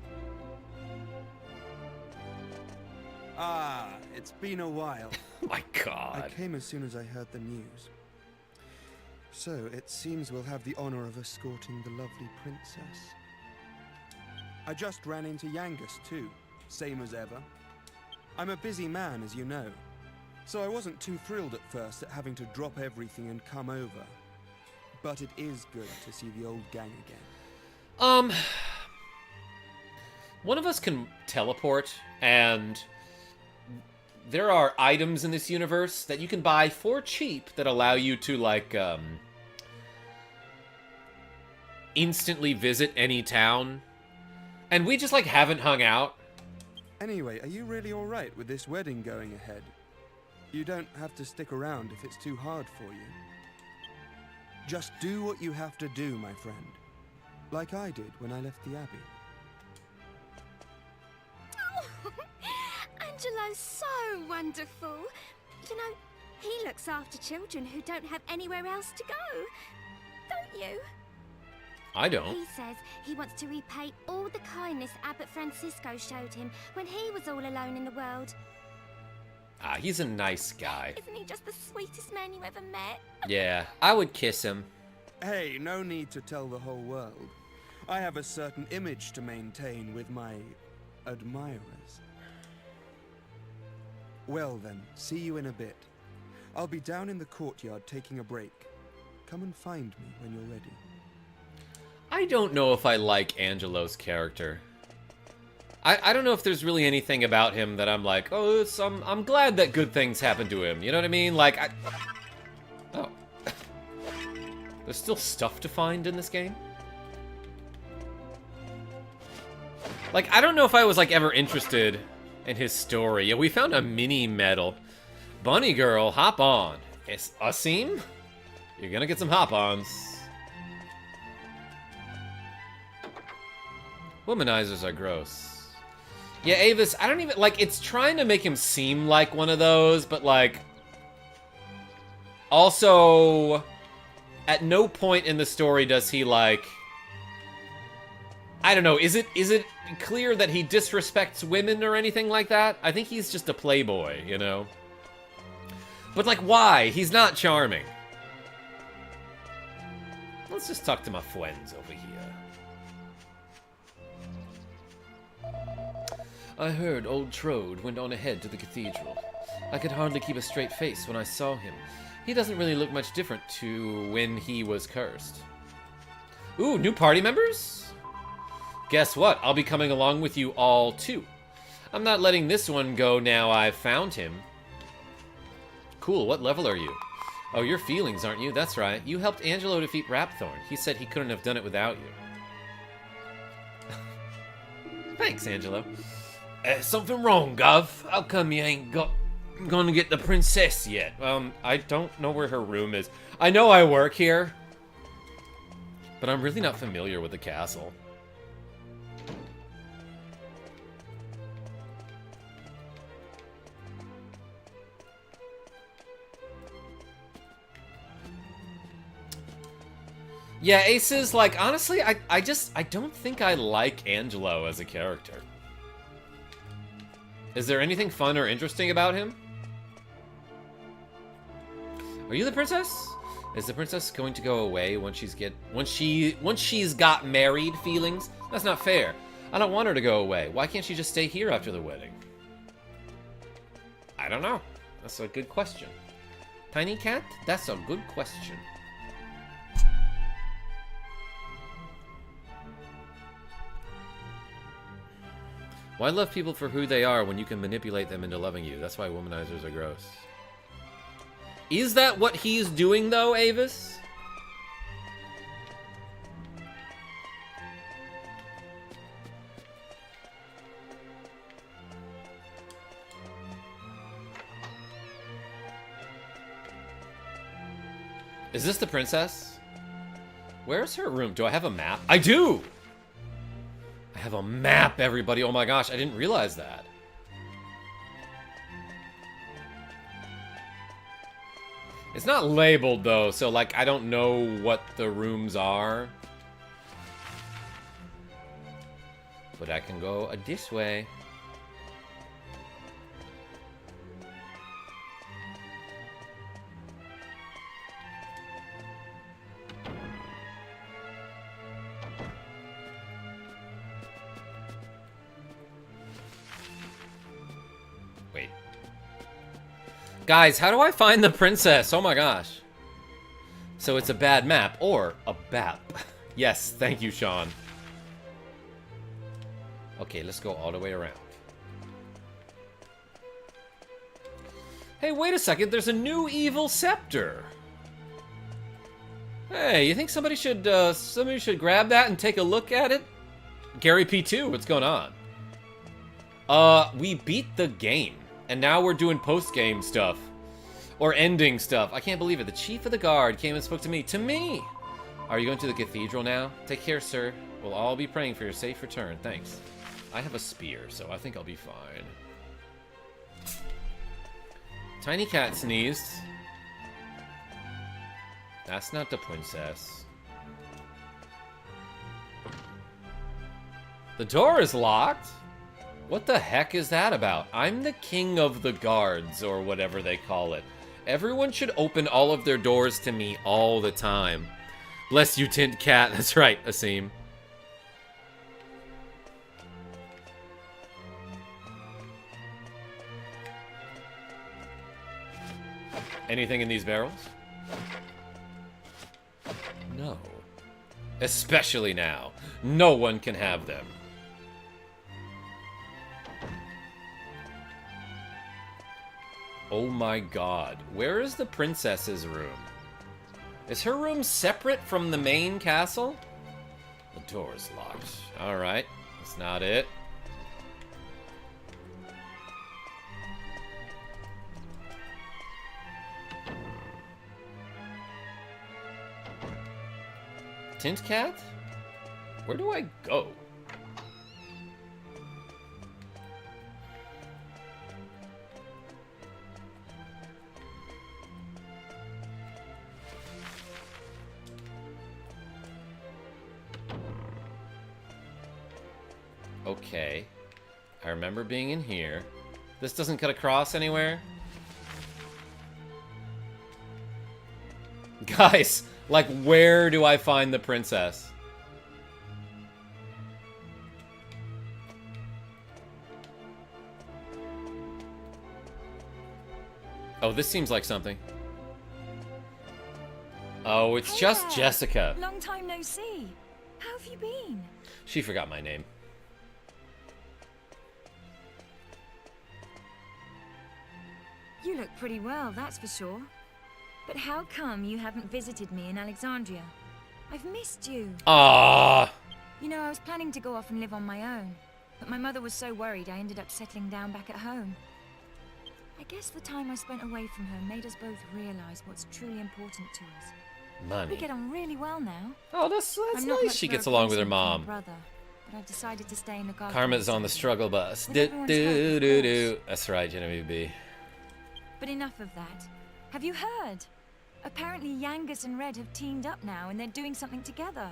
Ah, it's been a while. My God. I came as soon as I heard the news. So, it seems we'll have the honor of escorting the lovely princess. I just ran into Yangus, too. Same as ever. I'm a busy man, as you know. So I wasn't too thrilled at first at having to drop everything and come over. But it is good to see the old gang again. One of us can teleport, and there are items in this universe that you can buy for cheap that allow you to, like, instantly visit any town. And we just, like, haven't hung out. Anyway, are you really alright with this wedding going ahead? You don't have to stick around if it's too hard for you. Just do what you have to do, my friend. Like I did when I left the Abbey. Oh, Angelo's so wonderful. You know, he looks after children who don't have anywhere else to go. Don't you? I don't. He says he wants to repay all the kindness Abbot Francisco showed him when he was all alone in the world. Ah, he's a nice guy. Isn't he just the sweetest man you ever met? Yeah, I would kiss him. Hey, no need to tell the whole world. I have a certain image to maintain with my admirers. Well then, see you in a bit. I'll be down in the courtyard taking a break. Come and find me when you're ready. I don't know if I like Angelo's character. I don't know if there's really anything about him that I'm like, oh, I'm glad that good things happen to him. You know what I mean? Like, oh. There's still stuff to find in this game? Like, I don't know if I was, like, ever interested in his story. Yeah, we found a mini medal. Bunny girl, hop on. It's Asim? You're gonna get some hop-ons. Womanizers are gross. Yeah, Avis, I don't even, like, it's trying to make him seem like one of those, but, like, also, at no point in the story does he, like, I don't know, is it clear that he disrespects women or anything like that? I think he's just a playboy, you know? But, like, why? He's not charming. Let's just talk to my friends over here. I heard old Trode went on ahead to the cathedral. I could hardly keep a straight face when I saw him. He doesn't really look much different to when he was cursed. Ooh, new party members? Guess what? I'll be coming along with you all, too. I'm not letting this one go now I've found him. Cool, what level are you? Oh, you're Feelings, aren't you? That's right. You helped Angelo defeat Rapthorn. He said he couldn't have done it without you. Thanks, Angelo. Something wrong, Gov? How come you ain't gonna get the princess yet? I don't know where her room is. I know I work here, but I'm really not familiar with the castle. Yeah, Aces, like, honestly, I don't think I like Angelo as a character. Is there anything fun or interesting about him? Are you the princess? Is the princess going to go away once she's got married? Feelings? That's not fair. I don't want her to go away. Why can't she just stay here after the wedding? I don't know. That's a good question. Tiny Cat? That's a good question. Why love people for who they are when you can manipulate them into loving you? That's why womanizers are gross. Is that what he's doing, though, Avis? Is this the princess? Where's her room? Do I have a map? I do! I have a map, everybody. Oh my gosh, I didn't realize that. It's not labeled, though, so, like, I don't know what the rooms are. But I can go this way. Wait. Guys, how do I find the princess? Oh my gosh. So it's a bad map, or a BAP. Yes, thank you, Sean. Okay, let's go all the way around. Hey, wait a second, there's a new evil scepter. Hey, you think somebody should grab that and take a look at it? Gary P2, what's going on? We beat the game, and now we're doing post-game stuff. Or ending stuff. I can't believe it. The chief of the guard came and spoke to me. To me! Are you going to the cathedral now? Take care, sir. We'll all be praying for your safe return. Thanks. I have a spear, so I think I'll be fine. Tiny cat sneezed. That's not the princess. The door is locked? What the heck is that about? I'm the king of the guards, or whatever they call it. Everyone should open all of their doors to me all the time. Bless you, Tint Cat. That's right, Asim. Anything in these barrels? No. Especially now. No one can have them. Oh my god. Where is the princess's room? Is her room separate from the main castle? The door is locked. Alright. That's not it. Tint Cat? Where do I go? Okay. I remember being in here. This doesn't cut across anywhere? Guys, like, where do I find the princess? Oh, this seems like something. Oh, it's just there. Jessica. Long time no see. How have you been? She forgot my name. You look pretty well, that's for sure. But how come you haven't visited me in Alexandria? I've missed you. Ah. You know, I was planning to go off and live on my own, but my mother was so worried I ended up settling down back at home. I guess the time I spent away from her made us both realize what's truly important to us. We Money. get on really well now. Oh, that's I'm not nice. much She of a gets along with her replacement for my mom. brother, but I've decided to stay in the garden. Karma's on the struggle bus. With Do, everyone's do, help, of do, course. do. That's right, Genevieve B. But enough of that. Have you heard? Apparently Yangus and Red have teamed up now and they're doing something together.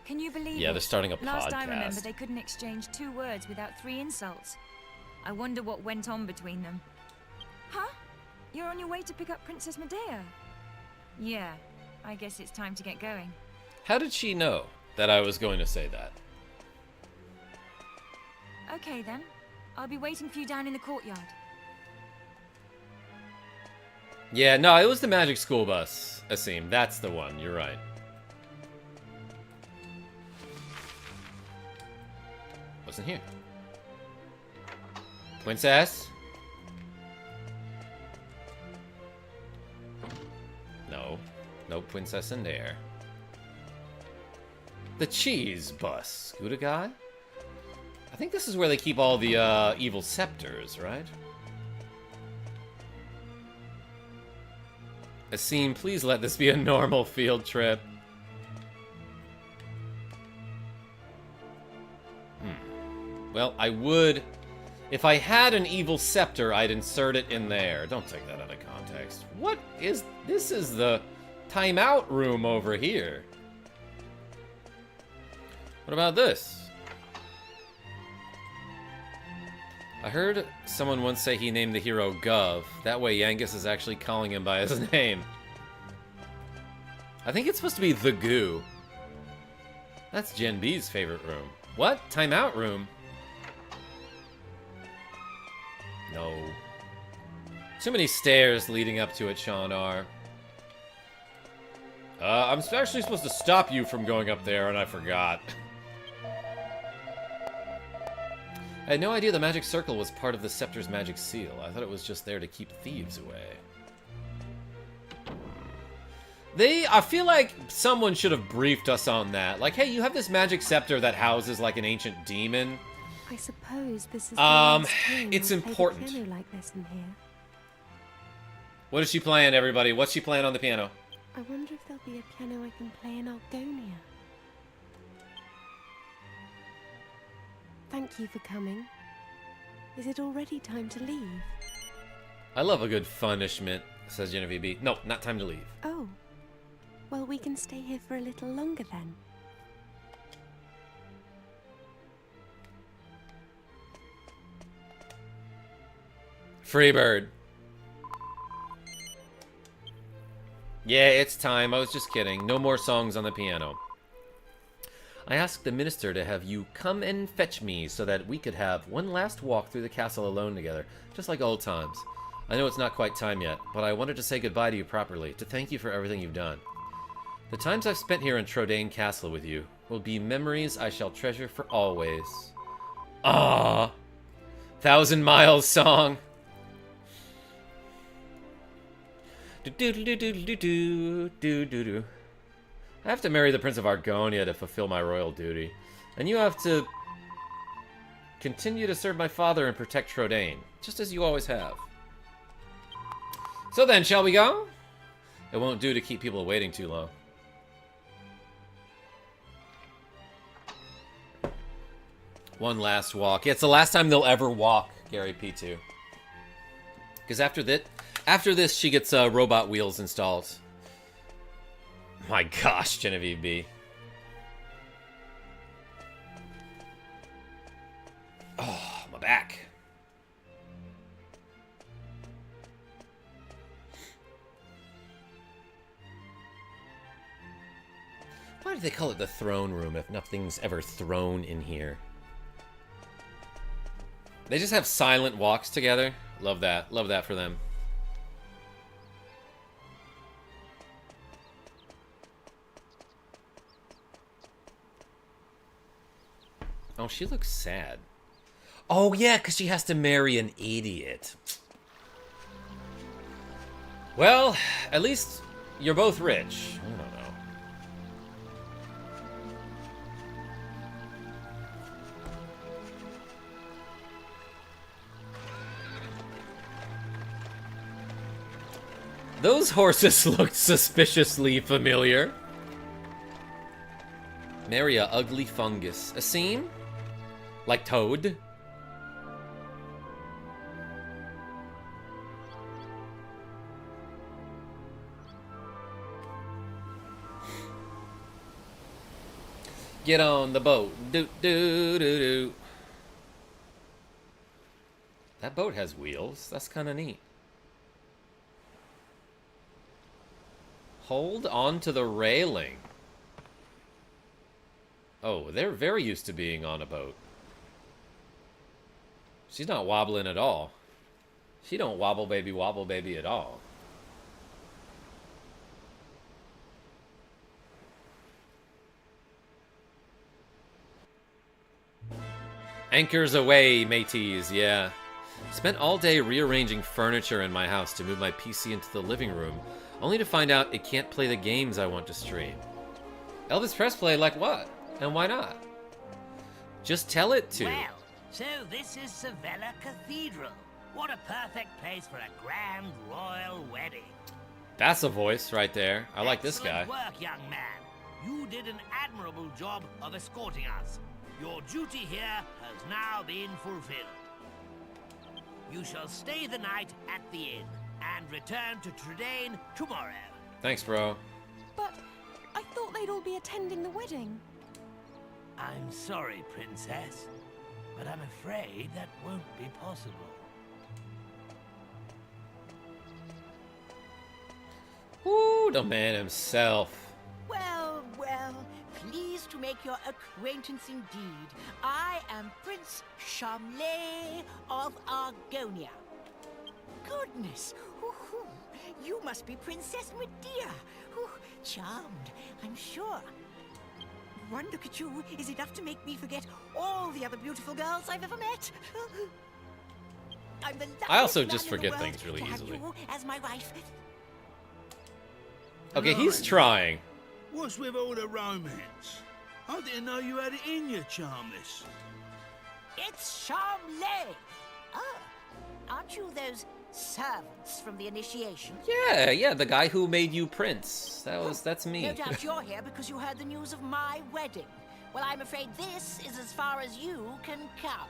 Can you believe Yeah, it? they're starting a Last I remember, podcast. they couldn't exchange 2 words without 3 insults. I wonder what went on between them. Huh? You're on your way to pick up Princess Medea? Yeah, I guess it's time to get going. How did she know that I was going to say that? Okay then. I'll be waiting for you down in the courtyard. Yeah, no, it was the Magic School Bus, Asim. That's the one. You're right. Wasn't here. Princess? No. No princess in there. The cheese bus. Scooter guy? I think this is where they keep all the evil scepters, right? Asim, please let this be a normal field trip. Well, I would... If I had an evil scepter, I'd insert it in there. Don't take that out of context. What is... This is the timeout room over here. What about this? I heard someone once say he named the hero Gov. That way Yangus is actually calling him by his name. I think it's supposed to be the Goo. That's Gen B's favorite room. What? Timeout room? No. Too many stairs leading up to it, Sean R. I'm actually supposed to stop you from going up there, and I forgot. I had no idea the magic circle was part of the scepter's magic seal. I thought it was just there to keep thieves away. I feel like someone should have briefed us on that. Like, hey, you have this magic scepter that houses like an ancient demon. I suppose this is the last time it's we'll play the important. piano like this in here. What is she playing, everybody? What's she playing on the piano? I wonder if there'll be a piano I can play in Argonia. Thank you for coming. Is it already time to leave? I love a good punishment, says Genevieve B. No, not time to leave. Oh. Well, we can stay here for a little longer then. Freebird. Yeah, it's time. I was just kidding. No more songs on the piano. I asked the minister to have you come and fetch me so that we could have one last walk through the castle alone together, just like old times. I know it's not quite time yet, but I wanted to say goodbye to you properly, to thank you for everything you've done. The times I've spent here in Trodaine Castle with you will be memories I shall treasure for always. Ah, 1,000 Miles song. Do-do-do-do-do-do-do-do-do. I have to marry the Prince of Argonia to fulfill my royal duty. And you have to continue to serve my father and protect Trodaine, just as you always have. So then, shall we go? It won't do to keep people waiting too long. One last walk. Yeah, it's the last time they'll ever walk, Gary P2. Because after this, she gets robot wheels installed. My gosh, Genevieve B. Oh, my back. Why do they call it the throne room if nothing's ever thrown in here? They just have silent walks together. Love that. Love that for them. Oh, she looks sad. Oh, yeah, because she has to marry an idiot. Well, at least you're both rich. I don't know. Those horses looked suspiciously familiar. Marry a ugly fungus. A seam? Like Toad? Get on the boat. Do do do do. That boat has wheels. That's kind of neat. Hold on to the railing. Oh, they're very used to being on a boat. She's not wobbling at all. She don't wobble baby at all. Anchors away, mateys, yeah. Spent all day rearranging furniture in my house to move my PC into the living room, only to find out it can't play the games I want to stream. Elvis Presley, like what? And why not? Just tell it to. Well, so this is Sevilla Cathedral. What a perfect place for a grand royal wedding. That's a voice right there. I like this guy. Excellent work, young man. You did an admirable job of escorting us. Your duty here has now been fulfilled. You shall stay the night at the inn and return to Trodaine tomorrow. Thanks, bro. But I thought they'd all be attending the wedding. I'm sorry, Princess, but I'm afraid that won't be possible. Ooh, the man himself. Well, well, pleased to make your acquaintance indeed. I am Prince Charmley of Argonia. Goodness, you must be Princess Medea. Charmed, I'm sure. One look at you is enough to make me forget all the other beautiful girls I've ever met. I'm the I also luckiest just man in the forget world things really to have easily. you as my wife. Okay, he's trying. What's with all the romance? I didn't know you had it in you, Charmless. It's Charmley. Oh, aren't you those servants from the initiation? Yeah, the guy who made you prince. That's me. No doubt you're here because you heard the news of my wedding. Well, I'm afraid this is as far as you can come.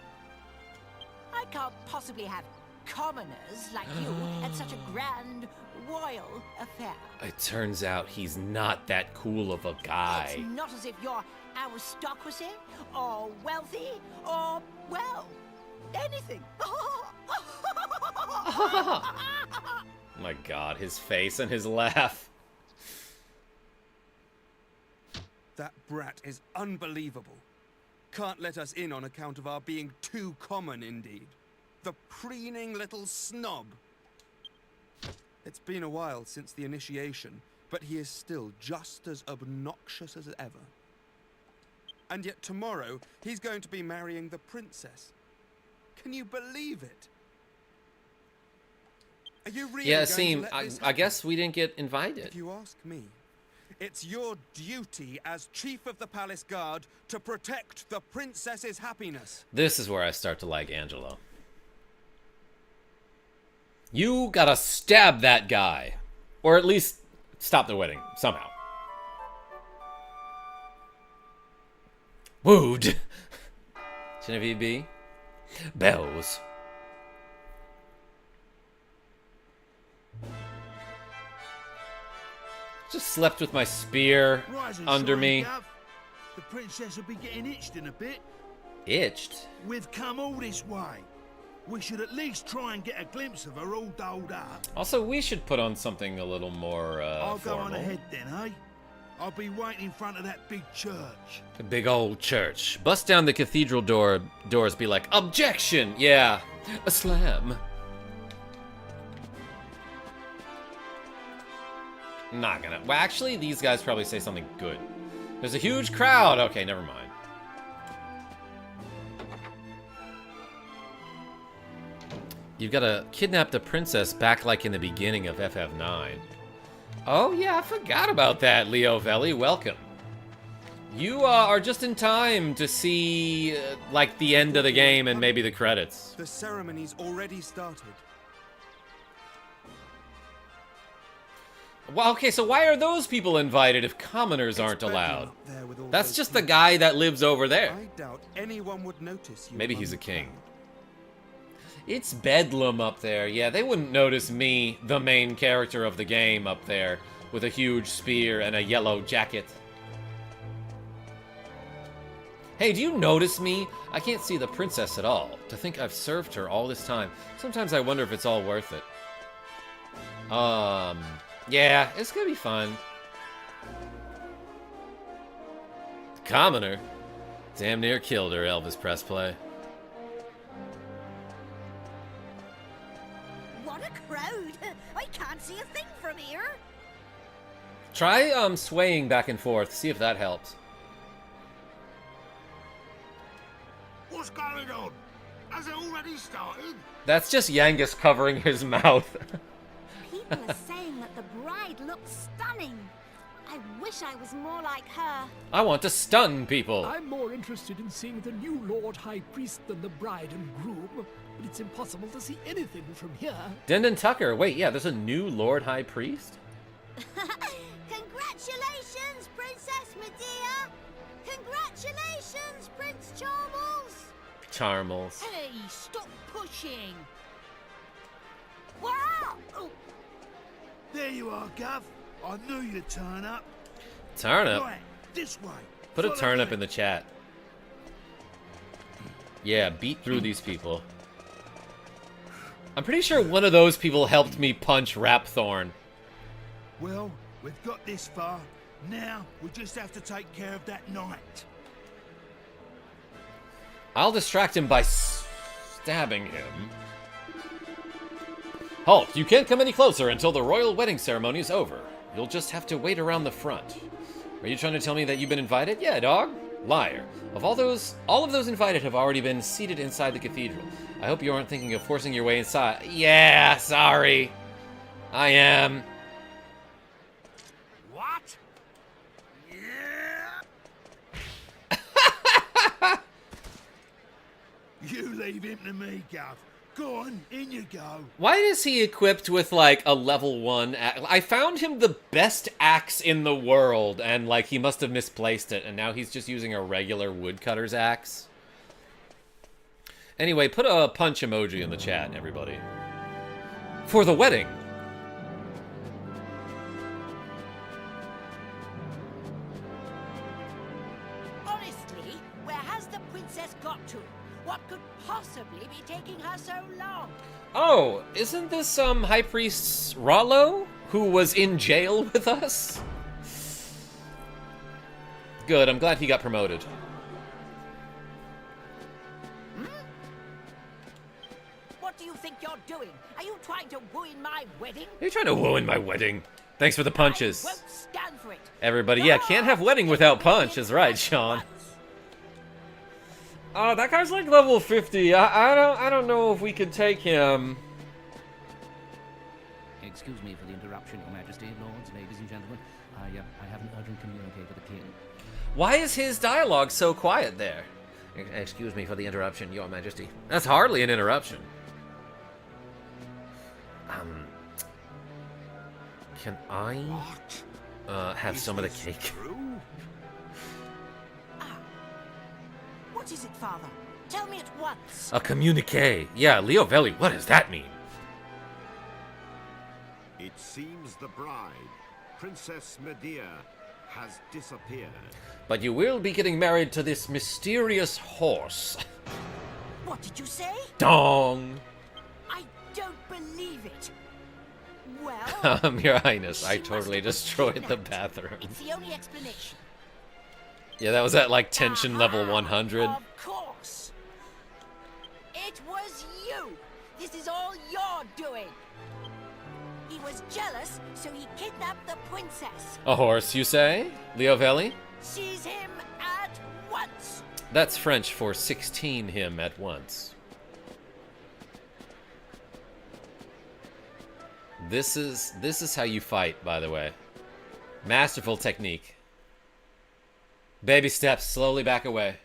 I can't possibly have commoners like you at such a grand royal affair. It turns out he's not that cool of a guy. It's not as if you're aristocracy or wealthy or, well, anything. My god, his face and his laugh. That brat is unbelievable. Can't let us in on account of our being too common, indeed. The preening little snob. It's been a while since the initiation, but he is still just as obnoxious as ever. And yet tomorrow, he's going to be marrying the princess. Can you believe it? Are you really Yeah, going to Asim, let this I happen? guess we didn't get invited. If you ask me, it's your duty as Chief of the Palace Guard to protect the princess's happiness. This is where I start to like Angelo. You gotta stab that guy. Or at least stop the wedding, somehow. Wooed. Genevieve B. Bells. Just slept with my spear Rise and under shine, me. Gov. The princess will be getting itched in a bit. Itched? We've come all this way. We should at least try and get a glimpse of her all dolled up. Also, we should put on something a little more I'll go on formal. ahead then, eh? I'll be waiting in front of that big church. A big old church. Bust down the cathedral doors, be like, objection! Yeah, a slam. Not gonna. Well, actually, these guys probably say something good. There's a huge crowd. Okay, never mind. You've got to kidnap the princess back like in the beginning of FF9. Oh, yeah, I forgot about that, Leo Velli. Welcome. You are just in time to see, like, the end of the game and maybe the credits. The ceremony's already started. Well, okay, so why are those people invited if commoners aren't allowed? Up there with all That's those just the people. guy that lives over there. I doubt anyone would notice you. Maybe among he's a the king. crowd. It's Bedlam up there. Yeah, they wouldn't notice me, the main character of the game, up there with a huge spear and a yellow jacket. Hey, do you notice me? I can't see the princess at all. To think I've served her all this time. Sometimes I wonder if it's all worth it. Yeah, it's gonna be fun. Commoner. Damn near killed her, Elvis Presley. What a crowd! I can't see a thing from here. Try swaying back and forth, see if that helps. What's going on? Has it already started? That's just Yangus covering his mouth. People are saying that the bride looks stunning. I wish I was more like her. I want to stun people. I'm more interested in seeing the new Lord High Priest than the bride and groom, but it's impossible to see anything from here. Dendon Tucker. Wait, yeah, there's a new Lord High Priest? Congratulations, Princess Medea! Congratulations, Prince Charmels! Charmels. Hey, stop pushing! Wow! Oh, There you are, Gov. I knew you'd turn up. Turnip? Right, this way. Put a Follow turnip me. in the chat. Yeah, beat through these people. I'm pretty sure one of those people helped me punch Rapthorn. Well, we've got this far. Now, we just have to take care of that knight. I'll distract him by stabbing him. Halt! You can't come any closer until the royal wedding ceremony is over. You'll just have to wait around the front. Are you trying to tell me that you've been invited? Yeah, dog. Liar. All of those invited have already been seated inside the cathedral. I hope you aren't thinking of forcing your way inside. Yeah, sorry. I am. What? Yeah. You leave him to me, Gov. Go on, in you go. Why is he equipped with, like, a level 1 axe? I found him the best axe in the world, and, like, he must have misplaced it, and now he's just using a regular woodcutter's axe. Anyway, put a punch emoji in the chat, everybody. For the wedding! Honestly, where has the princess got to? What could possibly possibly be taking her so long? Oh, isn't this High Priest Rollo, who was in jail with us? Good, I'm glad he got promoted. What do you think you're doing? Are you trying to ruin my wedding? Are you trying to ruin my wedding? Thanks for the punches. I won't stand for it. Everybody, yeah, can't have wedding without punch, is right, Sean. Oh, that guy's like level 50. I don't know if we could take him. Excuse me for the interruption, Your Majesty, lords, ladies and gentlemen. I have an urgent communique with the king. Why is his dialogue so quiet there? Excuse me for the interruption, Your Majesty. That's hardly an interruption. Can I have some of the cake? What is it, Father? Tell me at once. A communique. Yeah, Leo Velli, what does that mean? It seems the bride, Princess Medea, has disappeared. But you will be getting married to this mysterious horse. What did you say? Dong! I don't believe it. Well, Your Highness, I totally destroyed the bathroom. It's the only explanation. Yeah, that was at like tension level 100. Of course. It was you. This is all your doing. He was jealous, so he kidnapped the princess. A horse, you say? Leo Velli? Seize him at once. That's French for 16 him at once. This is how you fight, by the way. Masterful technique. Baby steps, slowly back away.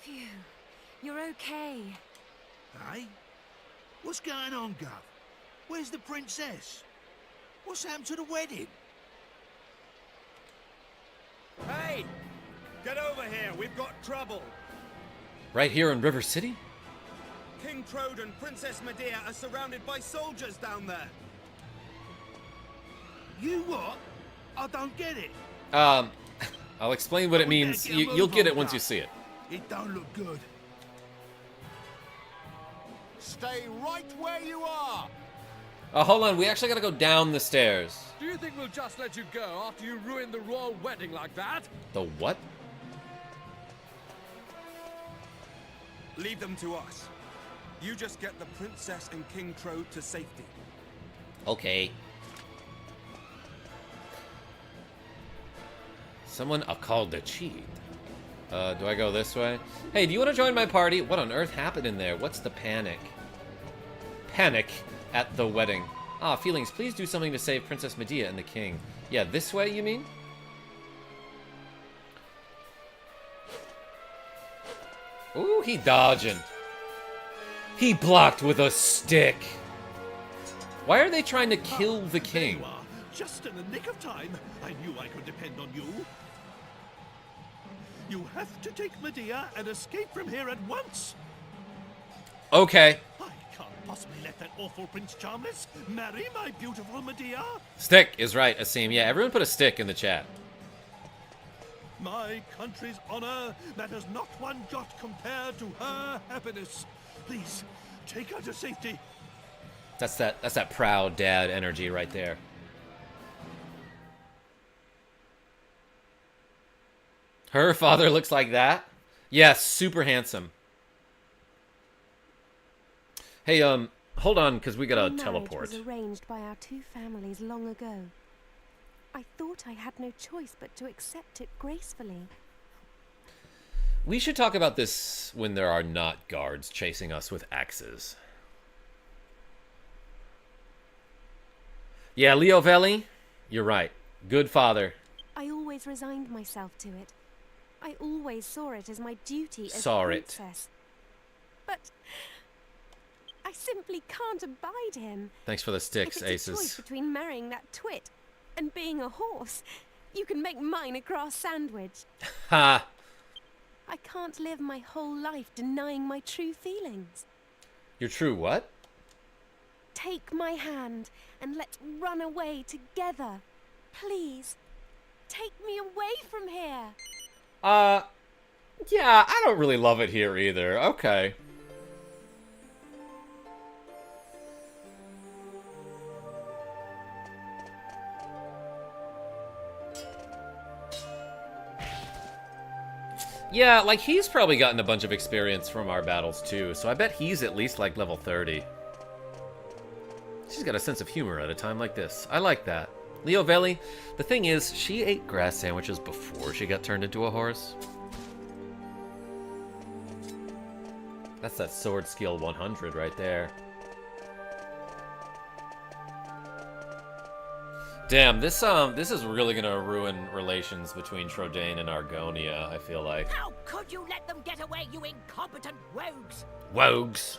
Phew. You're okay. Hey? What's going on, Gov? Where's the princess? What's happened to the wedding? Hey! Get over here, we've got trouble. Right here in River City? King Trode and Princess Medea are surrounded by soldiers down there. You what? I don't get it. I'll explain what it means. You'll get it once you see it. It don't look good. Stay right where you are! Hold on, we actually gotta go down the stairs. Do you think we'll just let you go after you ruined the royal wedding like that? The what? Leave them to us. You just get the princess and King Trode to safety. Okay. Someone called the cheat. Do I go this way? Hey, do you want to join my party? What on earth happened in there? What's the panic? Panic at the wedding. Ah, feelings, please do something to save Princess Medea and the king. Yeah, this way, you mean? Ooh, he dodging. He blocked with a stick. Why are they trying to kill the king? There you are, just in the nick of time. I knew I could depend on you. You have to take Medea and escape from here at once. Okay. I can't possibly let that awful Prince Charmless marry my beautiful Medea. Stick is right, Asim. Yeah, everyone put a stick in the chat. My country's honor matters not one jot compared to her happiness. Please, take her to safety. That's that proud dad energy right there. Her father looks like that? Yeah, super handsome. Hey, hold on, because we gotta teleport. The marriage was arranged by our two families long ago. I thought I had no choice but to accept it gracefully. We should talk about this when there are not guards chasing us with axes. Yeah, Leo Velli, you're right. Good father. I always resigned myself to it. I always saw it as my duty as Saw a it. princess. But I simply can't abide him. Thanks for the sticks, if it's a choice aces. between marrying that twit and being a horse, you can make mine a grass sandwich. Ha! I can't live my whole life denying my true feelings. Your true what? Take my hand and let's run away together. Please, Take me away from here. Yeah, I don't really love it here either. Okay. Yeah, like, he's probably gotten a bunch of experience from our battles, too, so I bet he's at least, like, level 30. She's got a sense of humor at a time like this. I like that. Leo Velli, the thing is, she ate grass sandwiches before she got turned into a horse. That's that sword skill 100 right there. Damn, this is really gonna ruin relations between Trodain and Argonia, I feel like. How could you let them get away, you incompetent rogues? Wogues.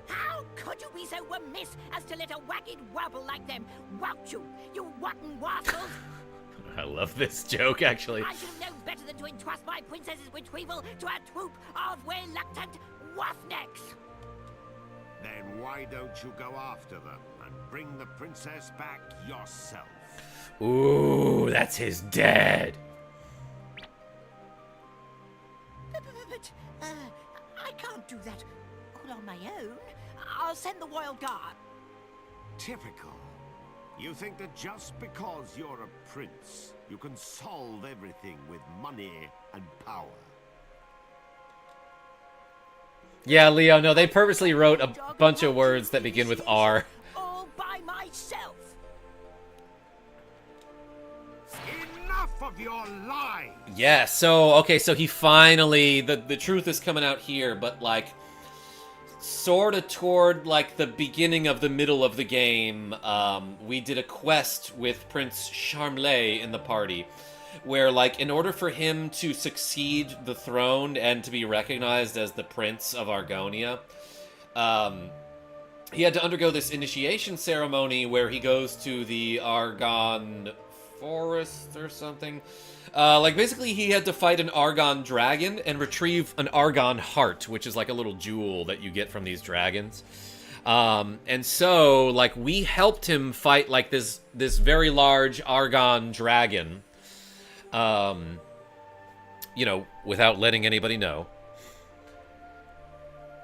How could you be so remiss as to let a wagged wobble like them wout you, you rotten wassels? I love this joke, actually. I should have known better than to entrust my princess's retrieval to a troop of reluctant waffnecks. Then why don't you go after them and bring the princess back yourself? Ooh, that's his dad. But I can't do that all on my own. I'll send the royal guard. Typical. You think that just because you're a prince, you can solve everything with money and power. Yeah, Leo, no, they purposely wrote a bunch of words that begin with R. All by myself. Enough of your lies! Yeah, so, okay, so he finally, the truth is coming out here, but, like, sort of toward, like, the beginning of the middle of the game, we did a quest with Prince Charmley in the party, where, like, in order for him to succeed the throne and to be recognized as the Prince of Argonia, he had to undergo this initiation ceremony where he goes to the Argon Forest or something. Like, basically, he had to fight an Argon dragon and retrieve an Argon heart, which is like a little jewel that you get from these dragons. And so, like, we helped him fight, like, this very large Argon dragon, you know, without letting anybody know.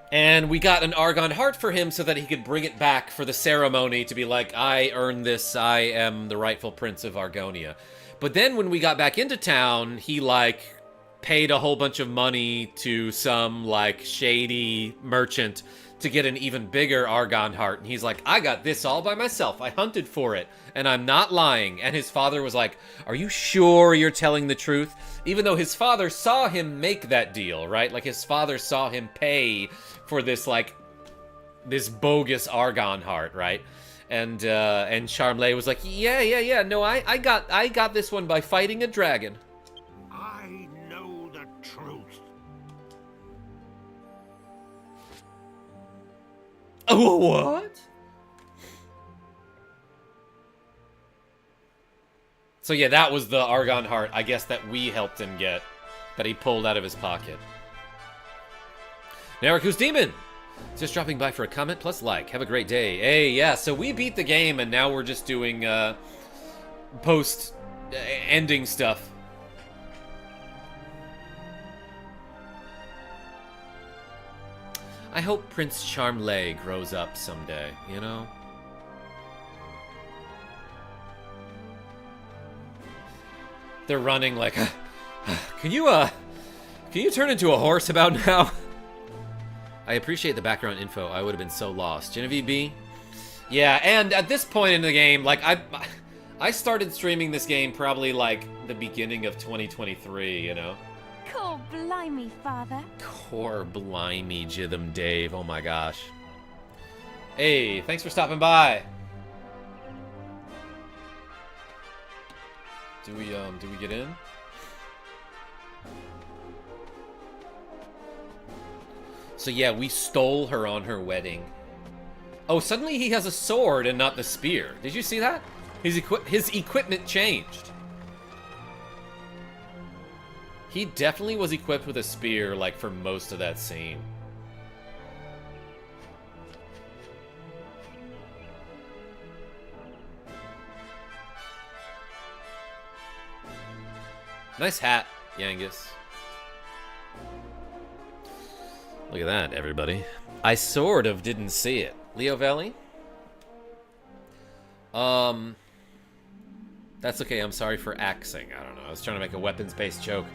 And we got an Argon heart for him so that he could bring it back for the ceremony to be like, I earned this, I am the rightful Prince of Argonia. But then when we got back into town, he, like, paid a whole bunch of money to some, like, shady merchant to get an even bigger Argon heart. And he's like, I got this all by myself. I hunted for it, and I'm not lying. And his father was like, are you sure you're telling the truth? Even though his father saw him make that deal, right? Like, his father saw him pay for this, like, this bogus Argon heart, right? And Charmley was like, yeah, no, I got this one by fighting a dragon. I know the truth. Oh, what? So yeah, that was the Argon heart, I guess, that we helped him get, that he pulled out of his pocket. Nariku's Demon! Just dropping by for a comment plus like. Have a great day. Hey, yeah, so we beat the game and now we're just doing post-ending stuff. I hope Prince Charmley grows up someday, you know? They're running like, can you turn into a horse about now? I appreciate the background info. I would have been so lost. Genevieve B? Yeah, and at this point in the game, like, I started streaming this game probably, like, the beginning of 2023, you know? Core blimey, father. Core blimey, Jitham Dave. Oh my gosh. Hey, thanks for stopping by. Do we get in? So yeah, we stole her on her wedding. Oh, suddenly he has a sword and not the spear. Did you see that? His equipment changed. He definitely was equipped with a spear, like, for most of that scene. Nice hat, Yangus. Look at that, everybody. I sort of didn't see it. Leo Valley? That's okay, I'm sorry for axing. I don't know, I was trying to make a weapons-based joke.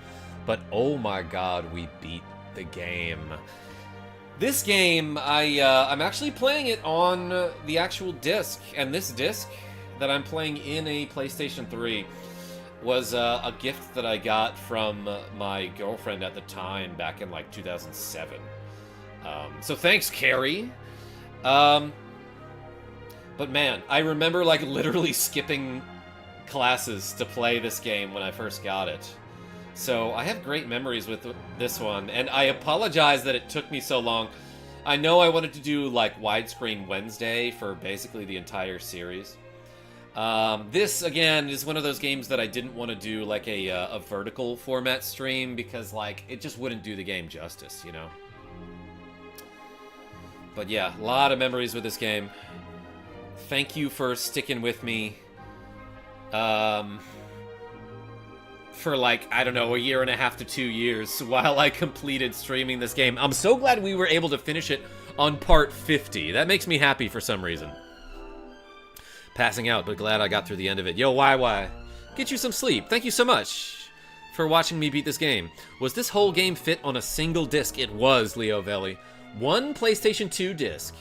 But oh my god, we beat the game. This game, I'm actually playing it on the actual disc. And this disc that I'm playing in a PlayStation 3 was a gift that I got from my girlfriend at the time, back in like 2007. So thanks, Carrie. But man, I remember like literally skipping classes to play this game when I first got it. So I have great memories with this one, and I apologize that it took me so long. I know I wanted to do like Widescreen Wednesday for basically the entire series. This, again, is one of those games that I didn't want to do like a vertical format stream because like it just wouldn't do the game justice, you know? But yeah, a lot of memories with this game. Thank you for sticking with me for like, I don't know, a year and a half to 2 years while I completed streaming this game. I'm so glad we were able to finish it on part 50. That makes me happy for some reason. Passing out, but glad I got through the end of it. Yo, YY, get you some sleep. Thank you so much for watching me beat this game. Was this whole game fit on a single disc? It was, Leo Velli. One PlayStation 2 disc.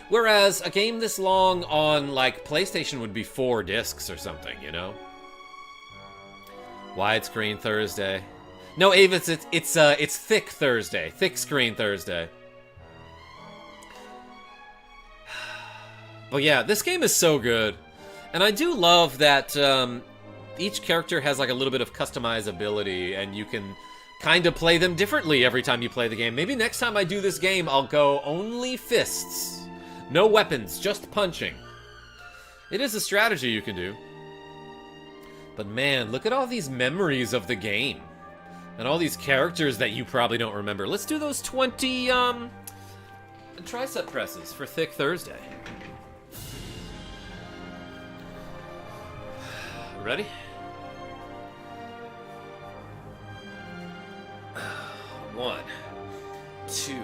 Whereas a game this long on, like, PlayStation would be 4 discs or something, you know? Widescreen Thursday. No, Avis, it's thick Thursday. Thick screen Thursday. But yeah, this game is so good. And I do love that each character has like a little bit of customizability, and you can kind of play them differently every time you play the game. Maybe next time I do this game, I'll go only fists. No weapons, just punching. It is a strategy you can do. But man, look at all these memories of the game. And all these characters that you probably don't remember. Let's do those 20 tricep presses for Thick Thursday. Ready? One, 2,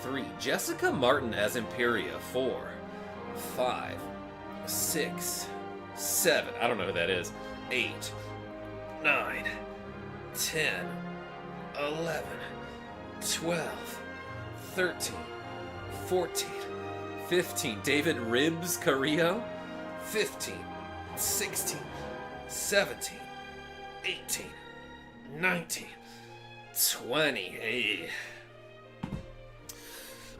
3. Jessica Martin as Imperia. 4, 5, 6, 7. I don't know who that is. 8, 9, 10, 11, 12, 13, 14, 15. David Ribs Carrillo. 15, 16, 17, 18, 19, 20. Hey.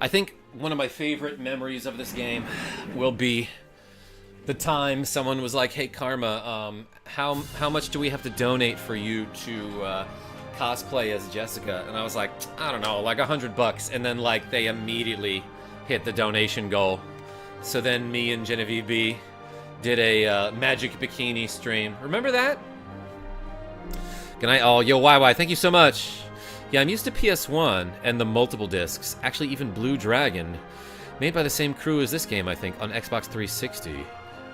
I think one of my favorite memories of this game will be the time someone was like, "Hey, Karma, how much do we have to donate for you to cosplay as Jessica?" And I was like, "I don't know, like $100." And then like they immediately hit the donation goal. So then me and Genevieve B did a magic bikini stream. Remember that? Good night, all. Yo, YY, thank you so much. Yeah, I'm used to PS1 and the multiple discs. Actually, even Blue Dragon, made by the same crew as this game, I think, on Xbox 360,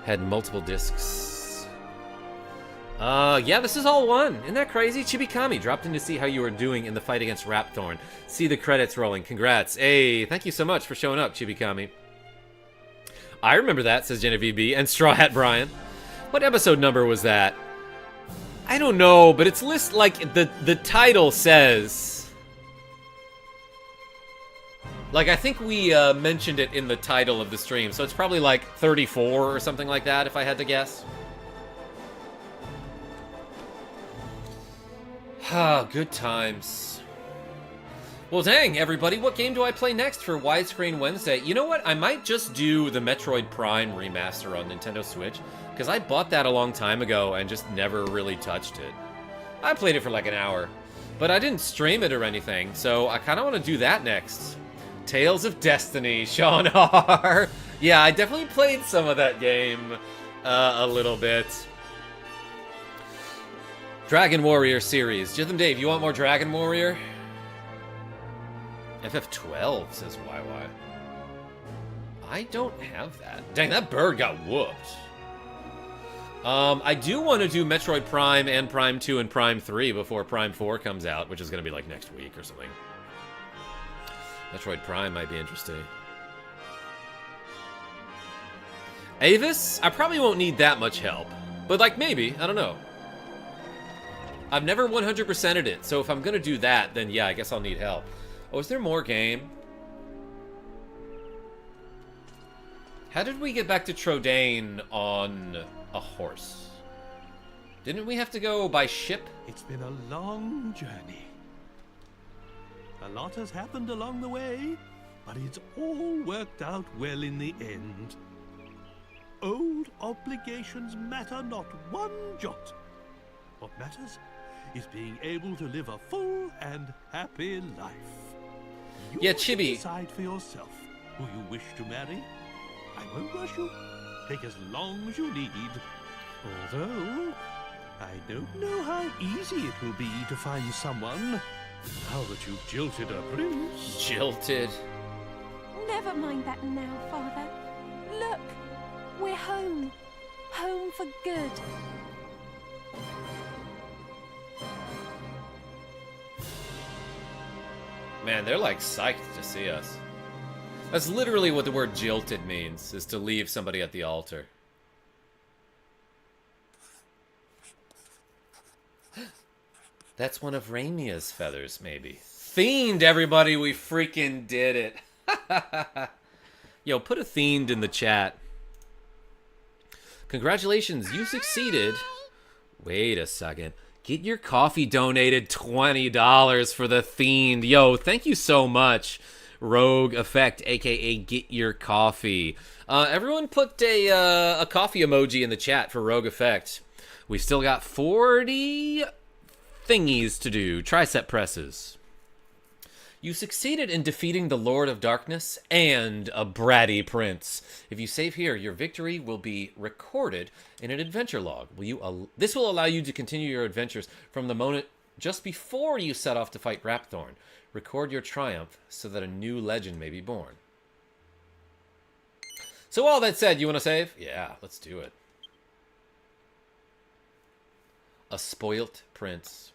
had multiple discs. Yeah, this is all one. Isn't that crazy? Chibikami dropped in to see how you were doing in the fight against Rapthorn. See the credits rolling. Congrats. Hey, thank you so much for showing up, Chibikami. I remember that, says Genevieve B. And Straw Hat Brian. What episode number was that? I don't know, but it's like the title says. Like, I think we mentioned it in the title of the stream, so it's probably like 34 or something like that, if I had to guess. Ah, good times. Well, dang, everybody, what game do I play next for Widescreen Wednesday? You know what? I might just do the Metroid Prime remaster on Nintendo Switch, because I bought that a long time ago and just never really touched it. I played it for like an hour, but I didn't stream it or anything, so I kind of want to do that next. Tales of Destiny, Sean R. Yeah, I definitely played some of that game a little bit. Dragon Warrior series. Jitham Dave, you want more Dragon Warrior? FF12, says YY. I don't have that. Dang, that bird got whooped. I do want to do Metroid Prime and Prime 2 and Prime 3 before Prime 4 comes out, which is going to be like next week or something. Metroid Prime might be interesting. Avis? I probably won't need that much help. But, like, maybe. I don't know. I've never 100%ed it, so if I'm going to do that, then yeah, I guess I'll need help. Oh, is there more game? How did we get back to Trodain on a horse? Didn't we have to go by ship? It's been a long journey. A lot has happened along the way, but it's all worked out well in the end. Old obligations matter not one jot. What matters is being able to live a full and happy life. You Chibi. decide for yourself who you wish to marry. I won't rush you. Take as long as you need. Although, I don't know how easy it will be to find someone now that you've jilted a prince. Jilted? Never mind that now, Father. Look, we're home. Home for good. Man, they're like psyched to see us. That's literally what the word jilted means, is to leave somebody at the altar. That's one of Raimia's feathers, maybe. Themed, everybody, we freaking did it. Yo, put a themed in the chat. Congratulations, you succeeded. Wait a second. Get your coffee donated $20 for the themed. Yo, thank you so much, Rogue Effect, aka Get Your Coffee. Everyone put a coffee emoji in the chat for Rogue Effect. We still got 40 thingies to do, tricep presses. You succeeded in defeating the Lord of Darkness and a bratty prince. If you save here, your victory will be recorded in an adventure log. This will allow you to continue your adventures from the moment just before you set off to fight Rapthorn. Record your triumph so that a new legend may be born. So all that said, you want to save? Yeah, let's do it. A spoilt prince.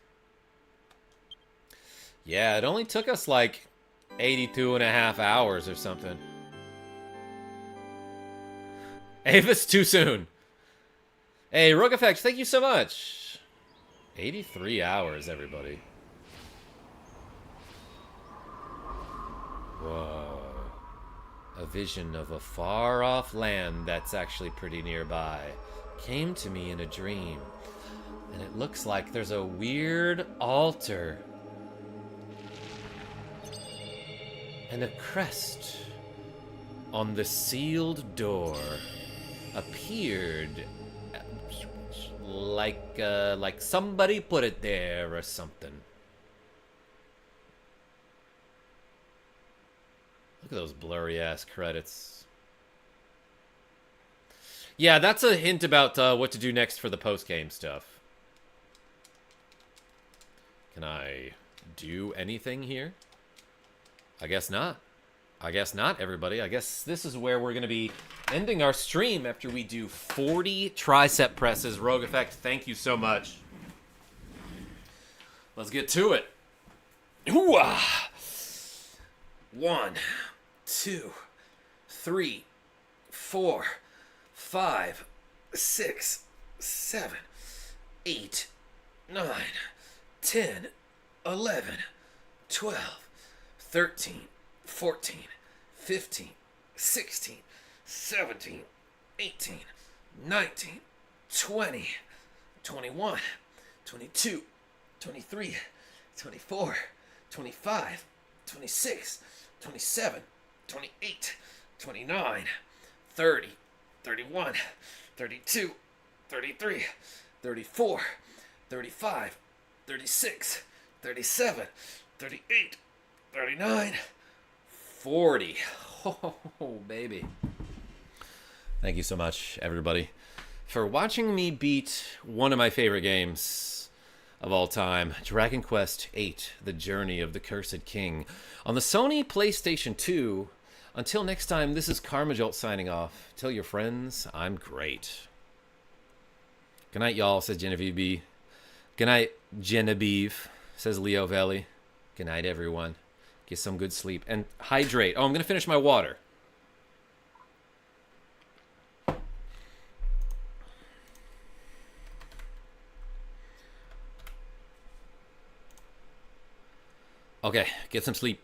Yeah, it only took us like 82.5 hours or something. Avis, too soon. Hey, Rogue Effect, thank you so much. 83 hours, everybody. Whoa. A vision of a far-off land that's actually pretty nearby came to me in a dream. And it looks like there's a weird altar and a crest on the sealed door appeared like somebody put it there or something. Look at those blurry ass credits. Yeah, that's a hint about what to do next for the post-game stuff. Can I do anything here? I guess not. I guess not, everybody. I guess this is where we're going to be ending our stream after we do 40 tricep presses. Rogue Effect, thank you so much. Let's get to it. Ooh-ah. 1, 2, 3, 4, 5, 6, 7, 8, 9, 10, 11, 12, 13, 14, 15, 16, 17, 18, 19, 20, 21, 22, 23, 24, 25, 26, 27, 28, 29, 30, 31, 32, 33, 34, 35, 36, 37, 38, 39, 40. Oh, baby. Thank you so much, everybody, for watching me beat one of my favorite games of all time, Dragon Quest VIII, The Journey of the Cursed King, on the Sony PlayStation 2. Until next time, this is KarmaJolt signing off. Tell your friends I'm great. Good night, y'all, says Genevieve B. Good night, Genevieve, says Leo Valley. Good night, everyone. Get some good sleep. And hydrate. Oh, I'm going to finish my water. Okay, get some sleep.